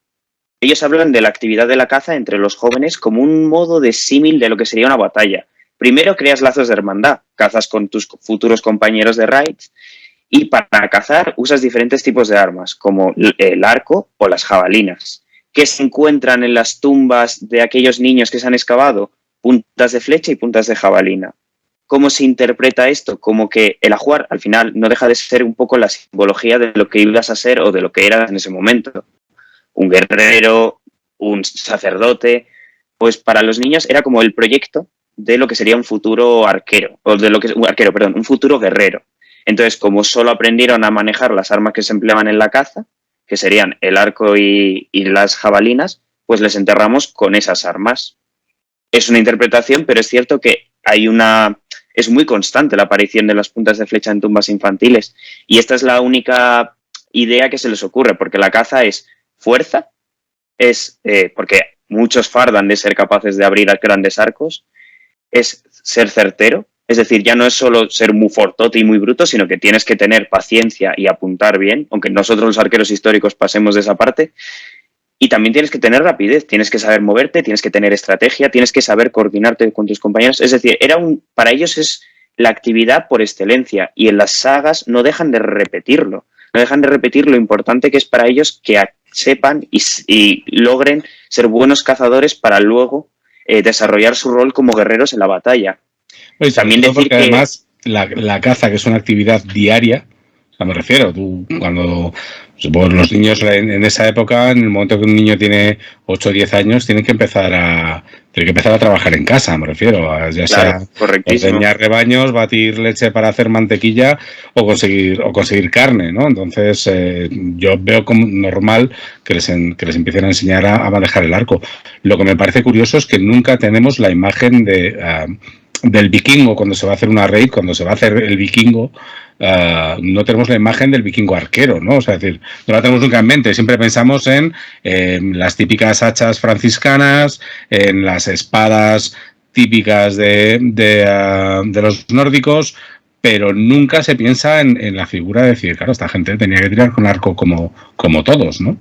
Ellos hablan de la actividad de la caza entre los jóvenes como un modo de símil de lo que sería una batalla. Primero creas lazos de hermandad, cazas con tus futuros compañeros de raids y para cazar usas diferentes tipos de armas, como el arco o las jabalinas. ¿Qué se encuentran en las tumbas de aquellos niños que se han excavado? Puntas de flecha y puntas de jabalina. ¿Cómo se interpreta esto? Como que el ajuar al final no deja de ser un poco la simbología de lo que ibas a ser o de lo que eras en ese momento. Un guerrero, un sacerdote. Pues para los niños era como el proyecto de lo que sería un futuro arquero, un futuro guerrero. Entonces, como solo aprendieron a manejar las armas que se empleaban en la caza, que serían el arco y las jabalinas, pues les enterramos con esas armas. Es una interpretación, pero es cierto que es muy constante la aparición de las puntas de flecha en tumbas infantiles. Y esta es la única idea que se les ocurre, porque la caza es fuerza, porque muchos fardan de ser capaces de abrir grandes arcos, es ser certero, es decir, ya no es solo ser muy fortote y muy bruto, sino que tienes que tener paciencia y apuntar bien, aunque nosotros los arqueros históricos pasemos de esa parte. Y también tienes que tener rapidez, tienes que saber moverte, tienes que tener estrategia, tienes que saber coordinarte con tus compañeros. Es decir, para ellos es la actividad por excelencia y en las sagas no dejan de repetirlo. No dejan de repetir lo importante que es para ellos que sepan y logren ser buenos cazadores para luego desarrollar su rol como guerreros en la batalla. Pues también decir que además la caza, que es una actividad diaria, o sea, me refiero, tú cuando pues los niños en esa época, en el momento que un niño tiene 8 o 10 años, tienen que empezar a trabajar en casa, me refiero, ya sea ordeñar rebaños, batir leche para hacer mantequilla o conseguir carne, ¿no? Entonces yo veo como normal que les empiecen a enseñar a manejar el arco. Lo que me parece curioso es que nunca tenemos la imagen del vikingo cuando se va a hacer una raid, cuando se va a hacer el vikingo. No tenemos la imagen del vikingo arquero, ¿no? O sea, es decir, no la tenemos nunca en mente. Siempre pensamos en las típicas hachas franciscanas, en las espadas típicas de los nórdicos, pero nunca se piensa en la figura de decir, claro, esta gente tenía que tirar con arco como todos, ¿no?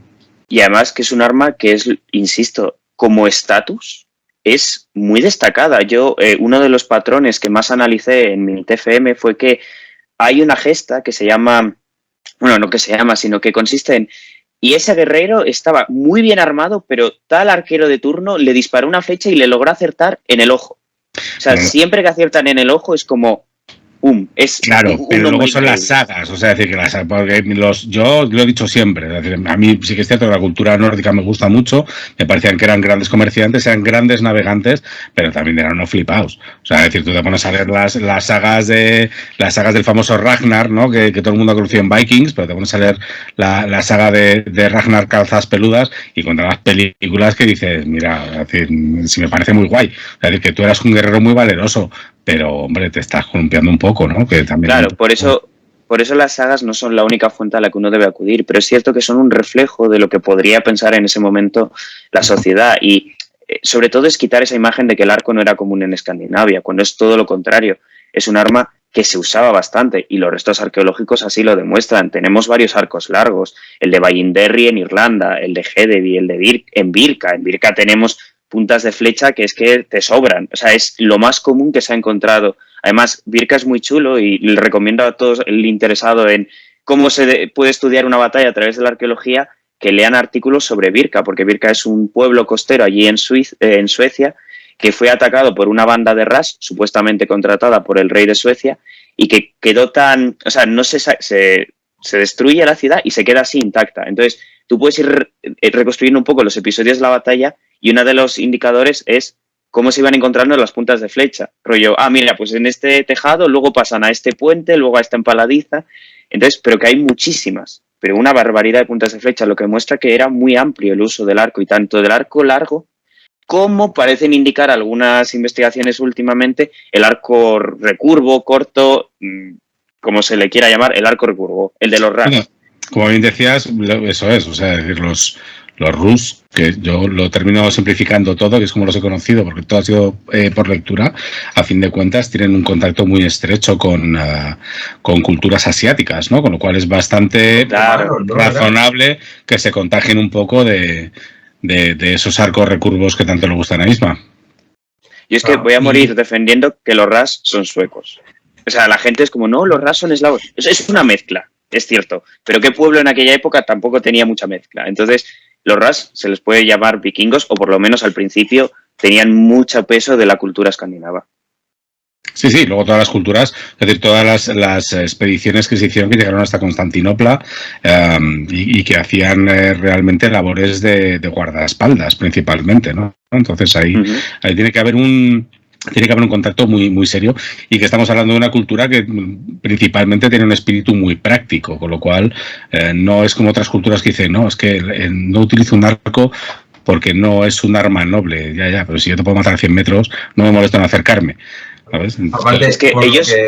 Y además que es un arma que es, insisto, como estatus, es muy destacada. Yo, uno de los patrones que más analicé en mi TFM fue que hay una gesta que se llama, bueno, no que se llama, sino que consiste en, y ese guerrero estaba muy bien armado, pero tal arquero de turno le disparó una flecha y le logró acertar en el ojo. O sea, siempre que aciertan en el ojo es como, es claro, pero luego son las sagas, o sea, es decir, que porque yo lo he dicho siempre, es decir, a mí sí que es cierto que la cultura nórdica me gusta mucho, me parecían que eran grandes comerciantes, eran grandes navegantes, pero también eran unos flipados. O sea, es decir, tú te pones a ver las sagas del famoso Ragnar, ¿no? Que todo el mundo ha conocido en Vikings, pero te pones a leer la saga de Ragnar Calzas Peludas y contra las películas que dices, mira, es decir, si me parece muy guay, es decir, que tú eras un guerrero muy valeroso, pero, hombre, te estás columpiando un poco, ¿no? Que también claro, por eso las sagas no son la única fuente a la que uno debe acudir, pero es cierto que son un reflejo de lo que podría pensar en ese momento la sociedad y sobre todo es quitar esa imagen de que el arco no era común en Escandinavia, cuando es todo lo contrario. Es un arma que se usaba bastante y los restos arqueológicos así lo demuestran. Tenemos varios arcos largos, el de Ballinderry en Irlanda, el de Hedeby, el de en Birka. En Birka tenemos puntas de flecha que es que te sobran. O sea, es lo más común que se ha encontrado. Además, Birka es muy chulo y le recomiendo a todos el interesado en cómo se puede estudiar una batalla a través de la arqueología, que lean artículos sobre Birka, porque Birka es un pueblo costero allí en Suecia, que fue atacado por una banda de ras, supuestamente contratada por el rey de Suecia, y que quedó tan... O sea, no se destruye la ciudad y se queda así intacta. Entonces, tú puedes ir reconstruyendo un poco los episodios de la batalla y uno de los indicadores es cómo se iban encontrando las puntas de flecha. Rollo, mira, pues en este tejado, luego pasan a este puente, luego a esta empaladiza. Entonces, pero que hay muchísimas, pero una barbaridad de puntas de flecha, lo que muestra que era muy amplio el uso del arco, y tanto del arco largo como parecen indicar algunas investigaciones últimamente, el arco recurvo, corto, como se le quiera llamar, el arco recurvo, el de los ras. Bueno, como bien decías, eso es, o sea, es decir, los Rus, que yo lo termino simplificando todo, que es como los he conocido, porque todo ha sido por lectura, a fin de cuentas tienen un contacto muy estrecho con culturas asiáticas, ¿no? Con lo cual es bastante razonable que se contagien un poco de esos arcos recurvos que tanto le gustan a Isma. Yo es que voy a morir defendiendo que los ras son suecos. O sea, la gente es como, no, los ras son eslavos. Es una mezcla, es cierto. Pero qué pueblo en aquella época tampoco tenía mucha mezcla. Entonces, los ras se les puede llamar vikingos, o por lo menos al principio tenían mucho peso de la cultura escandinava. Sí, luego todas las culturas, es decir, todas las expediciones que se hicieron, que llegaron hasta Constantinopla y que hacían realmente labores de guardaespaldas principalmente, ¿no? Entonces ahí tiene que haber un contacto muy, muy serio, y que estamos hablando de una cultura que principalmente tiene un espíritu muy práctico, con lo cual no es como otras culturas que dicen, no, es que no utilizo un arco porque no es un arma noble, ya, pero si yo te puedo matar a 100 metros, no me molesta en acercarme. ¿Sabes? Aparte, es que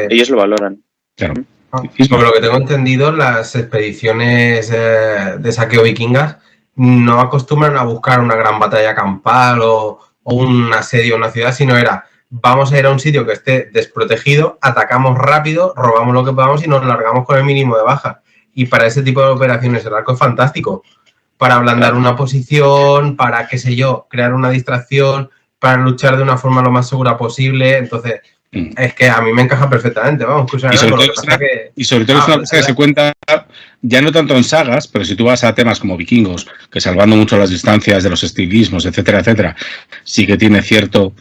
ellos lo valoran. Claro. Por lo que tengo entendido, las expediciones de saqueo vikingas no acostumbran a buscar una gran batalla campal o un asedio a una ciudad, sino vamos a ir a un sitio que esté desprotegido, atacamos rápido, robamos lo que podamos y nos largamos con el mínimo de baja. Y para ese tipo de operaciones el arco es fantástico. Para ablandar una posición, para, qué sé yo, crear una distracción, para luchar de una forma lo más segura posible. Entonces, es que a mí me encaja perfectamente, vamos. Y sobre todo es una cosa que se cuenta ya no tanto en sagas, pero si tú vas a temas como Vikingos, que salvando mucho las distancias de los estilismos, etcétera, sí que tiene cierto,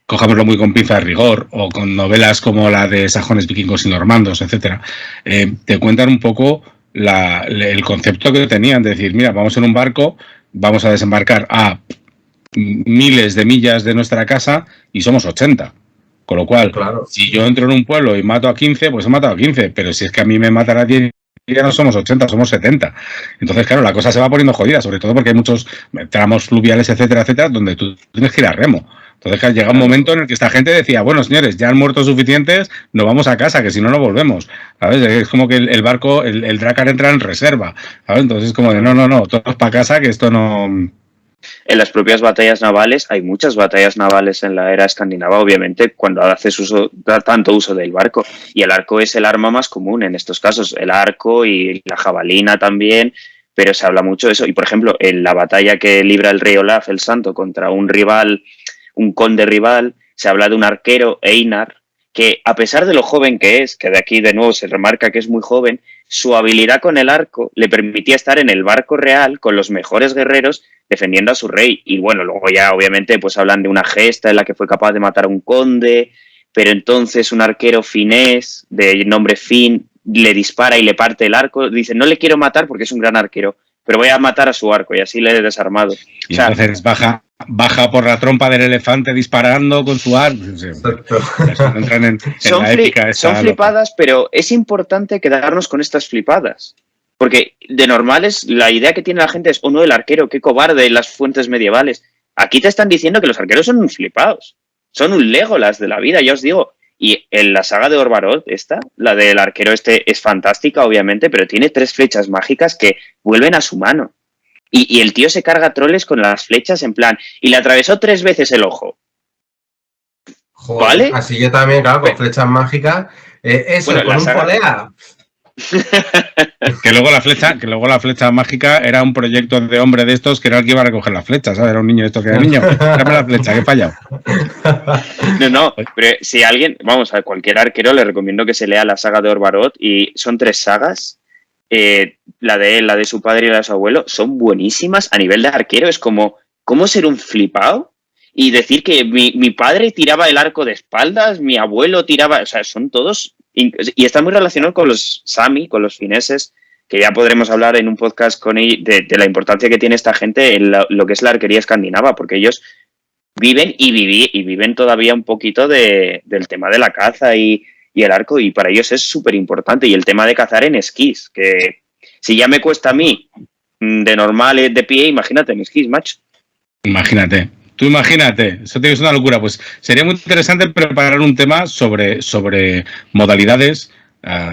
cojámoslo muy con pinza de rigor, o con novelas como la de sajones, vikingos y normandos, etcétera, te cuentan un poco el concepto que tenían, de decir, mira, vamos en un barco, vamos a desembarcar a miles de millas de nuestra casa y somos 80. Con lo cual, si yo entro en un pueblo y mato a 15, pues he matado a 15. Pero si es que a mí me matan a 10, ya no somos 80, somos 70. Entonces, claro, la cosa se va poniendo jodida, sobre todo porque hay muchos tramos fluviales, etcétera, donde tú tienes que ir a remo. Entonces, claro, llega un momento en el que esta gente decía, bueno, señores, ya han muerto suficientes, nos vamos a casa, que si no, no volvemos. ¿Sabes? Es como que el barco, el Drakkar entra en reserva. ¿Sabes? Entonces, es como de, no, todos para casa, que esto no... En las propias batallas navales, hay muchas batallas navales en la era escandinava, obviamente, cuando da tanto uso del barco. Y el arco es el arma más común en estos casos, el arco y la jabalina también, pero se habla mucho de eso. Y, por ejemplo, en la batalla que libra el rey Olaf el Santo contra un rival, un conde rival, se habla de un arquero, Einar, que a pesar de lo joven que es, que de aquí de nuevo se remarca que es muy joven, su habilidad con el arco le permitía estar en el barco real con los mejores guerreros defendiendo a su rey. Y bueno, luego ya obviamente pues hablan de una gesta en la que fue capaz de matar a un conde, pero entonces un arquero finés de nombre Finn le dispara y le parte el arco. Dice, no le quiero matar porque es un gran arquero, pero voy a matar a su arco, y así le he desarmado. Y entonces baja por la trompa del elefante disparando con su arco. Son flipadas, pero es importante quedarnos con estas flipadas. Porque de normales la idea que tiene la gente es, oh no, el arquero, qué cobarde en las fuentes medievales. Aquí te están diciendo que los arqueros son un flipados. Son un Legolas de la vida, ya os digo. Y en la saga de Orvarod, la del arquero es fantástica, obviamente, pero tiene 3 flechas mágicas que vuelven a su mano. Y el tío se carga troles con las flechas en plan, y le atravesó 3 veces el ojo. Joder, ¿vale? Así yo también, claro, con flechas mágicas. Eso, bueno, con un polea. Que luego la flecha mágica era un proyecto de hombre de estos que era el que iba a recoger la flecha, ¿sabes? Era un niño de estos que era niño. Dame la flecha, que he fallado. No, pero si alguien, vamos, a cualquier arquero le recomiendo que se lea la saga de Orbarot, y son 3 sagas. La de él, la de su padre y la de su abuelo, son buenísimas. A nivel de arquero es como, ¿cómo ser un flipado? Y decir que mi padre tiraba el arco de espaldas, mi abuelo tiraba, o sea, son todos, y está muy relacionado con los Sami, con los fineses, que ya podremos hablar en un podcast con ellos de la importancia que tiene esta gente en lo que es la arquería escandinava, porque ellos viven y viven todavía un poquito del tema de la caza y el arco, y para ellos es súper importante. Y el tema de cazar en esquís, que si ya me cuesta a mí de normal, de pie, imagínate en esquís, macho. Imagínate. Tú imagínate, eso te es una locura. Pues sería muy interesante preparar un tema sobre modalidades,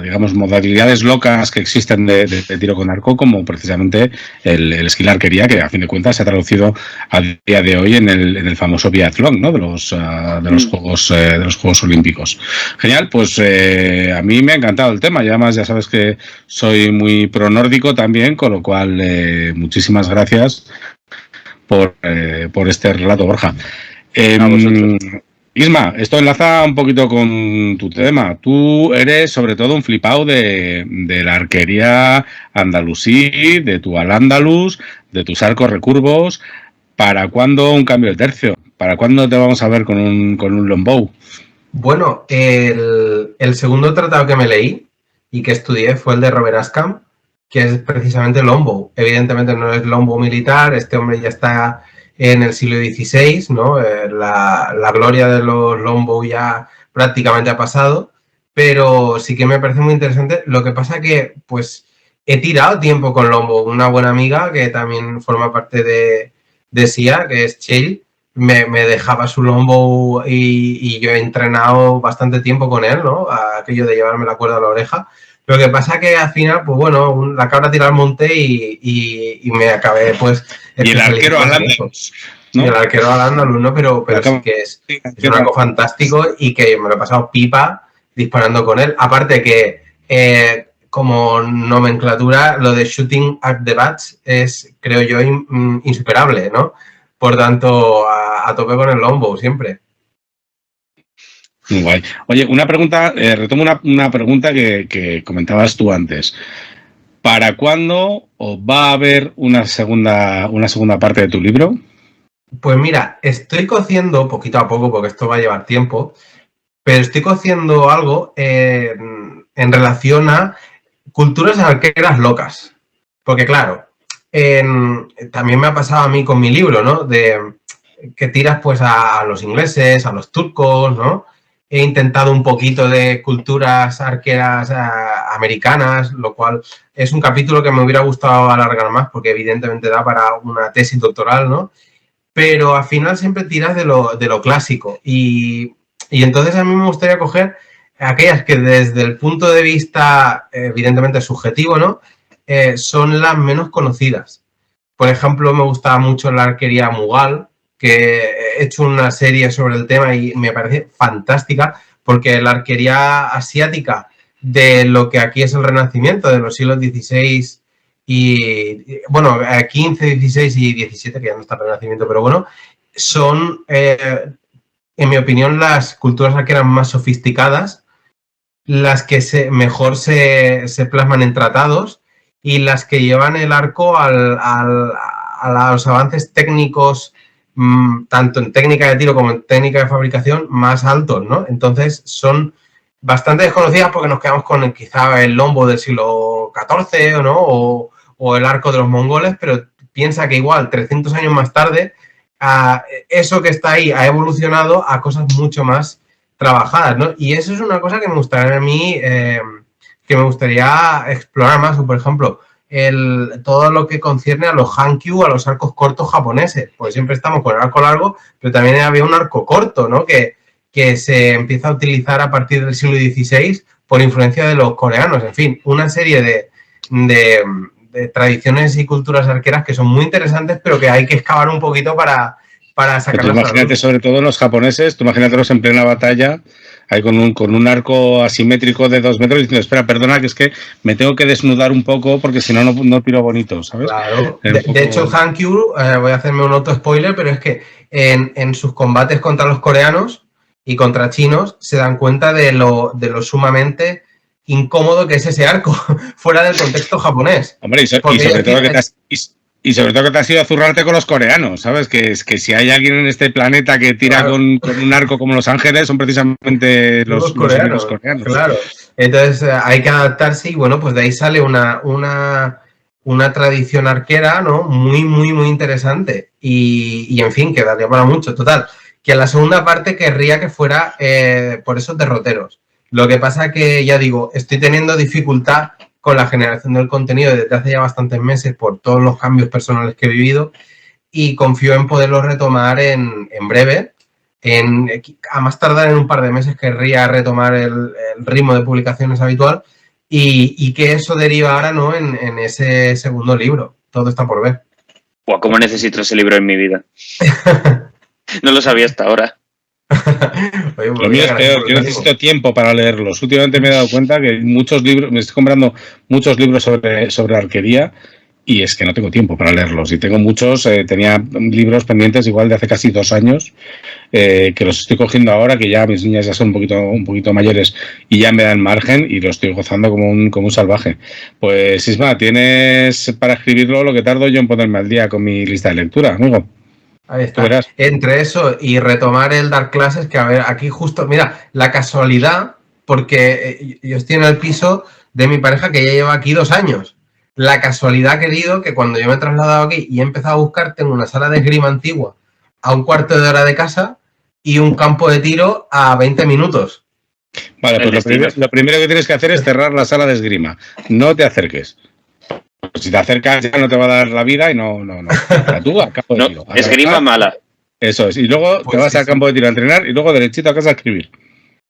digamos, modalidades locas que existen de tiro con arco, como precisamente el esquí la arquería, que a fin de cuentas se ha traducido a día de hoy en el famoso biatlón, ¿no? de los Juegos Olímpicos. Genial, pues a mí me ha encantado el tema, y además ya sabes que soy muy pro nórdico también, con lo cual muchísimas gracias por este relato, Borja. Isma, esto enlaza un poquito con tu tema. Tú eres sobre todo un flipado de la arquería andalusí, de tu al-Ándalus, de tus arcos recurvos. ¿Para cuándo un cambio de tercio? ¿Para cuándo te vamos a ver con un longbow? Bueno, el segundo tratado que me leí y que estudié fue el de Robert Askham, que es precisamente longbow. Evidentemente no es longbow militar, este hombre ya está en el siglo XVI, ¿no? La gloria de los longbow ya prácticamente ha pasado, pero sí que me parece muy interesante. Lo que pasa que, pues, he tirado tiempo con longbow. Una buena amiga que también forma parte de SIA, que es Cheryl, me dejaba su longbow y yo he entrenado bastante tiempo con él, ¿no? Aquello de llevarme la cuerda a la oreja. Lo que pasa que al final, pues bueno, la cabra tira al monte y me acabé, pues... Y el arquero al Ándalus, ¿no? Y el arquero al Ándalus, ¿no? Pero sí que es un arco fantástico y que me lo he pasado pipa disparando con él. Aparte que, como nomenclatura, lo de shooting at the bats es, creo yo, insuperable, ¿no? Por tanto, a tope con el longbow siempre. Muy guay. Oye, una pregunta, retomo una pregunta que comentabas tú antes. ¿Para cuándo va a haber una segunda parte de tu libro? Pues mira, estoy cociendo poquito a poco, porque esto va a llevar tiempo, pero estoy cociendo algo en relación a culturas arqueras locas. Porque claro, también me ha pasado a mí con mi libro, ¿no? De que tiras pues a los ingleses, a los turcos, ¿no? He intentado un poquito de culturas arqueras americanas, lo cual es un capítulo que me hubiera gustado alargar más porque evidentemente da para una tesis doctoral, ¿no? Pero al final siempre tiras de lo clásico y entonces a mí me gustaría coger aquellas que desde el punto de vista evidentemente subjetivo, ¿no? Son las menos conocidas. Por ejemplo, me gustaba mucho la arquería mughal, que he hecho una serie sobre el tema y me parece fantástica porque la arquería asiática de lo que aquí es el Renacimiento de los siglos XVI y bueno, 15, 16 y 17, que ya no está el Renacimiento, pero bueno, son, en mi opinión, las culturas arqueras más sofisticadas, las que mejor se plasman en tratados y las que llevan el arco a los avances técnicos, tanto en técnica de tiro como en técnica de fabricación, más altos, ¿no? Entonces son bastante desconocidas porque nos quedamos con quizá el longbow del siglo XIV, ¿no? O el arco de los mongoles, pero piensa que igual 300 años más tarde eso que está ahí ha evolucionado a cosas mucho más trabajadas, ¿no? Y eso es una cosa que me gustaría a mí, que me gustaría explorar más, o por ejemplo, todo lo que concierne a los hankyu, a los arcos cortos japoneses, pues siempre estamos con el arco largo, pero también había un arco corto, ¿no? Que se empieza a utilizar a partir del siglo XVI por influencia de los coreanos. En fin, una serie de tradiciones y culturas arqueras que son muy interesantes, pero que hay que excavar un poquito para sacarlas. Imagínate, sobre todo los japoneses, tú imagínatelos en plena batalla, ahí con un arco asimétrico de 2 metros diciendo, espera, perdona, que es que me tengo que desnudar un poco porque si no, no tiro bonito, ¿sabes? Claro. De hecho, Hankyu, voy a hacerme un auto-spoiler, pero es que en sus combates contra los coreanos y contra chinos se dan cuenta de lo sumamente incómodo que es ese arco fuera del contexto japonés. Hombre, y sobre todo que te has ido a zurrarte con los coreanos, ¿sabes? Que si hay alguien en este planeta que tira con un arco como Los Ángeles, son precisamente los coreanos. Claro. Entonces hay que adaptarse y bueno, pues de ahí sale una tradición arquera, ¿no? Muy, muy, muy interesante. Y en fin, que daría para mucho. Total, que en la segunda parte querría que fuera por esos derroteros. Lo que pasa que, ya digo, estoy teniendo dificultad con la generación del contenido desde hace ya bastantes meses por todos los cambios personales que he vivido y confío en poderlo retomar en breve. A más tardar en un par de meses querría retomar el ritmo de publicaciones habitual y que eso deriva ahora, ¿no? en ese segundo libro. Todo está por ver. Buah, ¿cómo necesito ese libro en mi vida? No lo sabía hasta ahora. Oye, lo mío es peor, yo necesito tiempo para leerlos. Últimamente me he dado cuenta que muchos libros, me estoy comprando muchos libros sobre arquería y es que no tengo tiempo para leerlos. Y tengo muchos, tenía libros pendientes igual de hace casi 2 años, que los estoy cogiendo ahora, que ya mis niñas ya son un poquito mayores y ya me dan margen y lo estoy gozando como un salvaje. Pues Isma, ¿tienes para escribirlo lo que tardo yo en ponerme al día con mi lista de lectura, amigo? Ahí está. Entre eso y retomar el dar clases, que a ver, aquí justo, mira, la casualidad, porque yo estoy en el piso de mi pareja que ya lleva aquí 2 años. La casualidad, querido, que cuando yo me he trasladado aquí y he empezado a buscar, tengo una sala de esgrima antigua a 1/4 de hora de casa y un campo de tiro a 20 minutos. Vale, pues lo primero que tienes que hacer es cerrar la sala de esgrima. No te acerques. Si te acercas ya no te va a dar la vida y no. Tú a campo de tiro. Esgrima mala. Eso es. Y luego pues te vas al campo de tiro a entrenar y luego derechito a casa a escribir.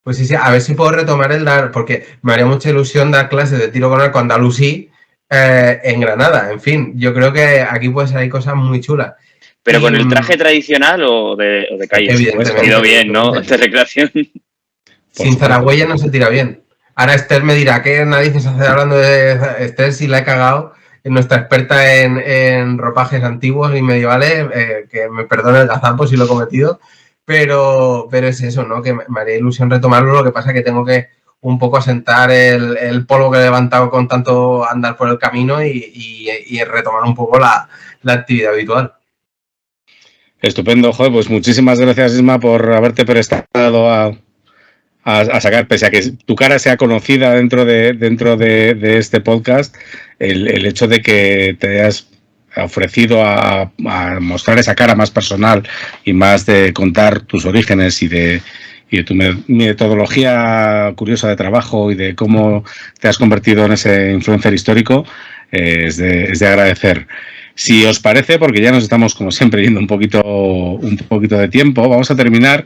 Pues sí, a ver si puedo retomar el dar, porque me haría mucha ilusión dar clases de tiro con arco andalusí en Granada. En fin, yo creo que aquí puede ser, hay cosas muy chulas. ¿Pero con el traje tradicional o de calle? Evidentemente. Ha ido bien, ¿no? De recreación. Sin zaragüeya no se tira bien. Ahora Esther me dirá, ¿qué narices hace hablando de Esther si la he cagado? Nuestra experta en ropajes antiguos y medievales, que me perdone el gazapo si lo he cometido, pero es eso, ¿no? Que me haría ilusión retomarlo, lo que pasa es que tengo que un poco asentar el polvo que he levantado con tanto andar por el camino y retomar un poco la actividad habitual. Estupendo, joder, pues muchísimas gracias, Isma, por haberte prestado a sacar, pese a que tu cara sea conocida dentro de este podcast, el hecho de que te hayas ofrecido a mostrar esa cara más personal y más de contar tus orígenes y de tu metodología curiosa de trabajo y de cómo te has convertido en ese influencer histórico, es de agradecer. Si os parece, porque ya nos estamos, como siempre, yendo un poquito de tiempo, vamos a terminar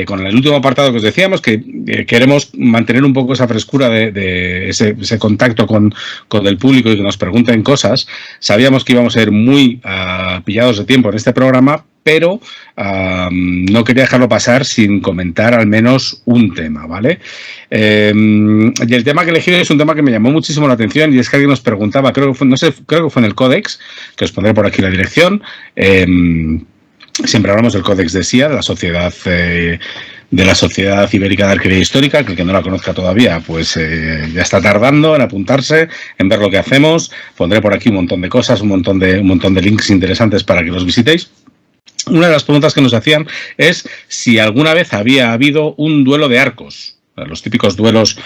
con el último apartado que os decíamos, que queremos mantener un poco esa frescura de ese contacto con el público y que nos pregunten cosas. Sabíamos que íbamos a ir muy pillados de tiempo en este programa, pero no quería dejarlo pasar sin comentar al menos un tema, ¿vale? Y el tema que he elegido es un tema que me llamó muchísimo la atención y es que alguien nos preguntaba, creo que fue en el Códex, que os pondré por aquí la dirección. Siempre hablamos del Códex de SIA, de la Sociedad Ibérica de Arquería Histórica, que el que no la conozca todavía, pues ya está tardando en apuntarse, en ver lo que hacemos. Pondré por aquí un montón de cosas, un montón de links interesantes para que los visitéis. Una de las preguntas que nos hacían es si alguna vez había habido un duelo de arcos, los típicos duelos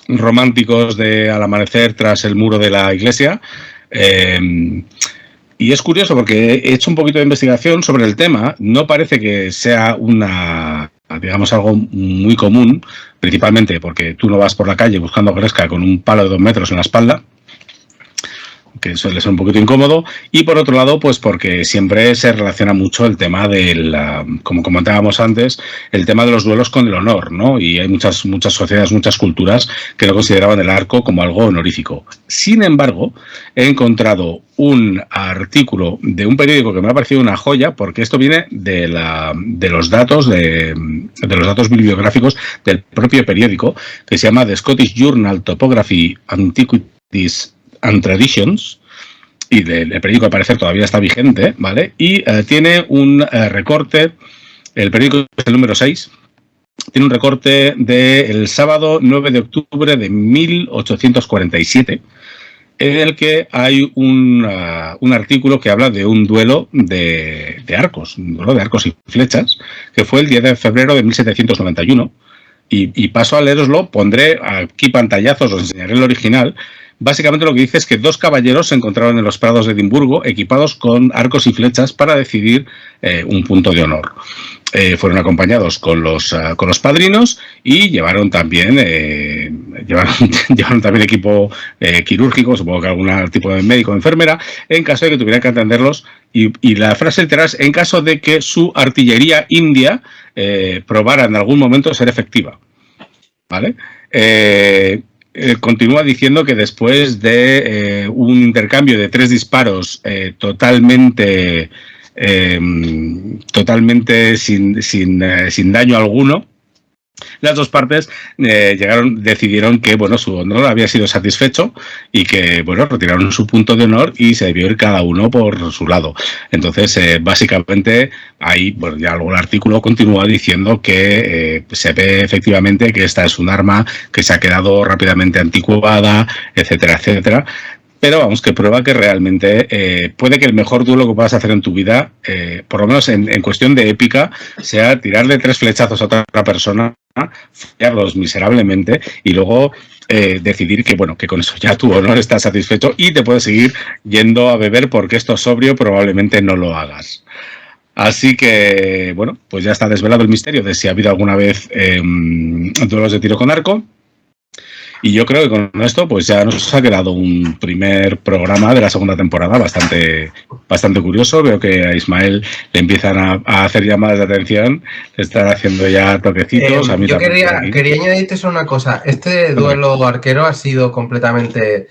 románticos de al amanecer tras el muro de la iglesia. Y es curioso porque he hecho un poquito de investigación sobre el tema. No parece que sea algo muy común, principalmente porque tú no vas por la calle buscando gresca con un palo de 2 metros en la espalda. que suele ser un poquito incómodo, y por otro lado, pues porque siempre se relaciona mucho el tema del, como comentábamos antes, el tema de los duelos con el honor, ¿no? Y hay muchas sociedades, muchas culturas que no consideraban el arco como algo honorífico. Sin embargo, he encontrado un artículo de un periódico que me ha parecido una joya, porque esto viene de los datos bibliográficos del propio periódico, que se llama The Scottish Journal Topography, Antiquities and Traditions, y el periódico al parecer todavía está vigente, ¿vale? Y tiene un recorte, el periódico es el número 6, tiene un recorte del sábado 9 de octubre de 1847, en el que hay un artículo que habla de un duelo de arcos, un duelo de arcos y flechas, que fue el 10 de febrero de 1791, y paso a leeroslo, pondré aquí pantallazos, os enseñaré el original. Básicamente lo que dice es que 2 caballeros se encontraron en los prados de Edimburgo equipados con arcos y flechas para decidir un punto de honor. Fueron acompañados con los padrinos y llevaron también equipo quirúrgico, supongo que algún tipo de médico o enfermera, en caso de que tuvieran que atenderlos. Y la frase literal es: en caso de que su artillería india probara en algún momento ser efectiva. ¿Vale? Continúa diciendo que después de un intercambio de 3 disparos totalmente sin daño alguno, las 2 partes decidieron que su honor había sido satisfecho y que retiraron su punto de honor y se debió ir cada uno por su lado. Entonces, básicamente, ahí ya algún artículo continúa diciendo que se ve efectivamente que esta es un arma que se ha quedado rápidamente anticuada, etcétera, etcétera. Pero vamos, que prueba que realmente puede que el mejor duelo que puedas hacer en tu vida, por lo menos en cuestión de épica, sea tirarle 3 flechazos a otra persona, fallarlos miserablemente y luego decidir que con eso ya tu honor está satisfecho y te puedes seguir yendo a beber, porque esto sobrio probablemente no lo hagas. Así que, pues ya está desvelado el misterio de si ha habido alguna vez duelos de tiro con arco. Y yo creo que con esto pues ya nos ha quedado un primer programa de la segunda temporada bastante curioso. Veo que a Ismael le empiezan a hacer llamadas de atención, le están haciendo ya toquecitos. A mí yo quería añadirte solo una cosa. Este duelo arquero ha sido completamente...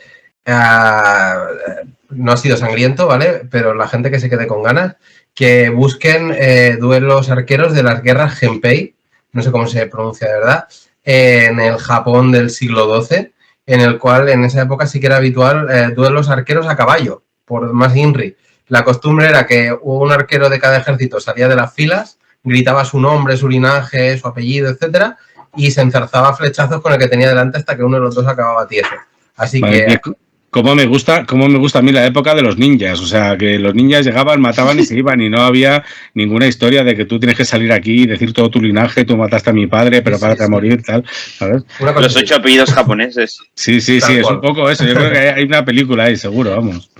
no ha sido sangriento, ¿vale? Pero la gente que se quede con ganas, que busquen duelos arqueros de las guerras Genpei, no sé cómo se pronuncia de verdad, en el Japón del siglo XII, en el cual en esa época sí que era habitual duelos arqueros a caballo, por más INRI. La costumbre era que un arquero de cada ejército salía de las filas, gritaba su nombre, su linaje, su apellido, etcétera, y se enzarzaba flechazos con el que tenía delante hasta que uno de los dos acababa tieso. Así que... Cómo me gusta a mí la época de los ninjas, o sea, que los ninjas llegaban, mataban y se iban, y no había ninguna historia de que tú tienes que salir aquí y decir todo tu linaje, tú mataste a mi padre, pero párate a morir, tal, ¿sabes? Los 8 apellidos japoneses. Sí, es un poco eso, yo creo que hay una película ahí, seguro, vamos.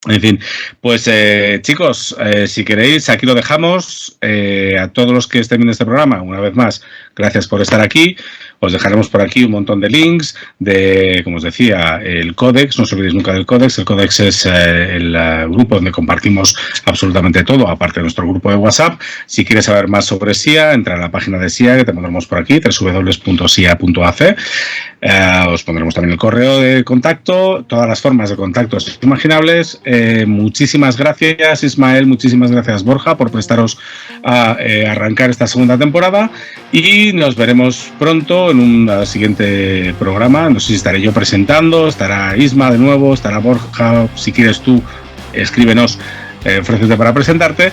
En fin, pues chicos, si queréis, aquí lo dejamos. A todos los que estén viendo este programa, una vez más, gracias por estar aquí. Os dejaremos por aquí un montón de links de, como os decía, el Codex. No os olvidéis nunca del Codex. El Codex es el grupo donde compartimos absolutamente todo, aparte de nuestro grupo de WhatsApp. Si quieres saber más sobre SIA, entra a la página de SIA, que te pondremos por aquí, www.sia.ac. Os pondremos también el correo de contacto, todas las formas de contacto imaginables. Muchísimas gracias, Ismael, muchísimas gracias, Borja, por prestaros a arrancar esta segunda temporada, y nos veremos pronto en un siguiente programa. No sé si estaré yo presentando, estará Isma de nuevo, estará Borja. Si quieres tú, escríbenos, ofrécete para presentarte.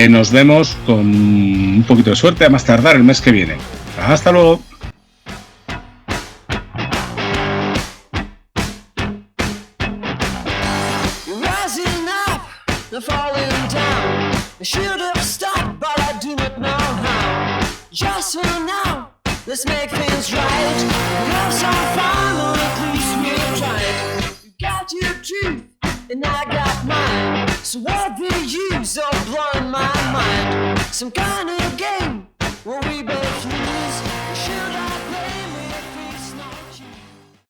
Nos vemos con un poquito de suerte, a más tardar el mes que viene. Hasta luego. Let's make things right. We have some fun, or at least we'll try it. You got your truth, and I got mine. So what the use of blowing my mind? Some kind of game where we both lose.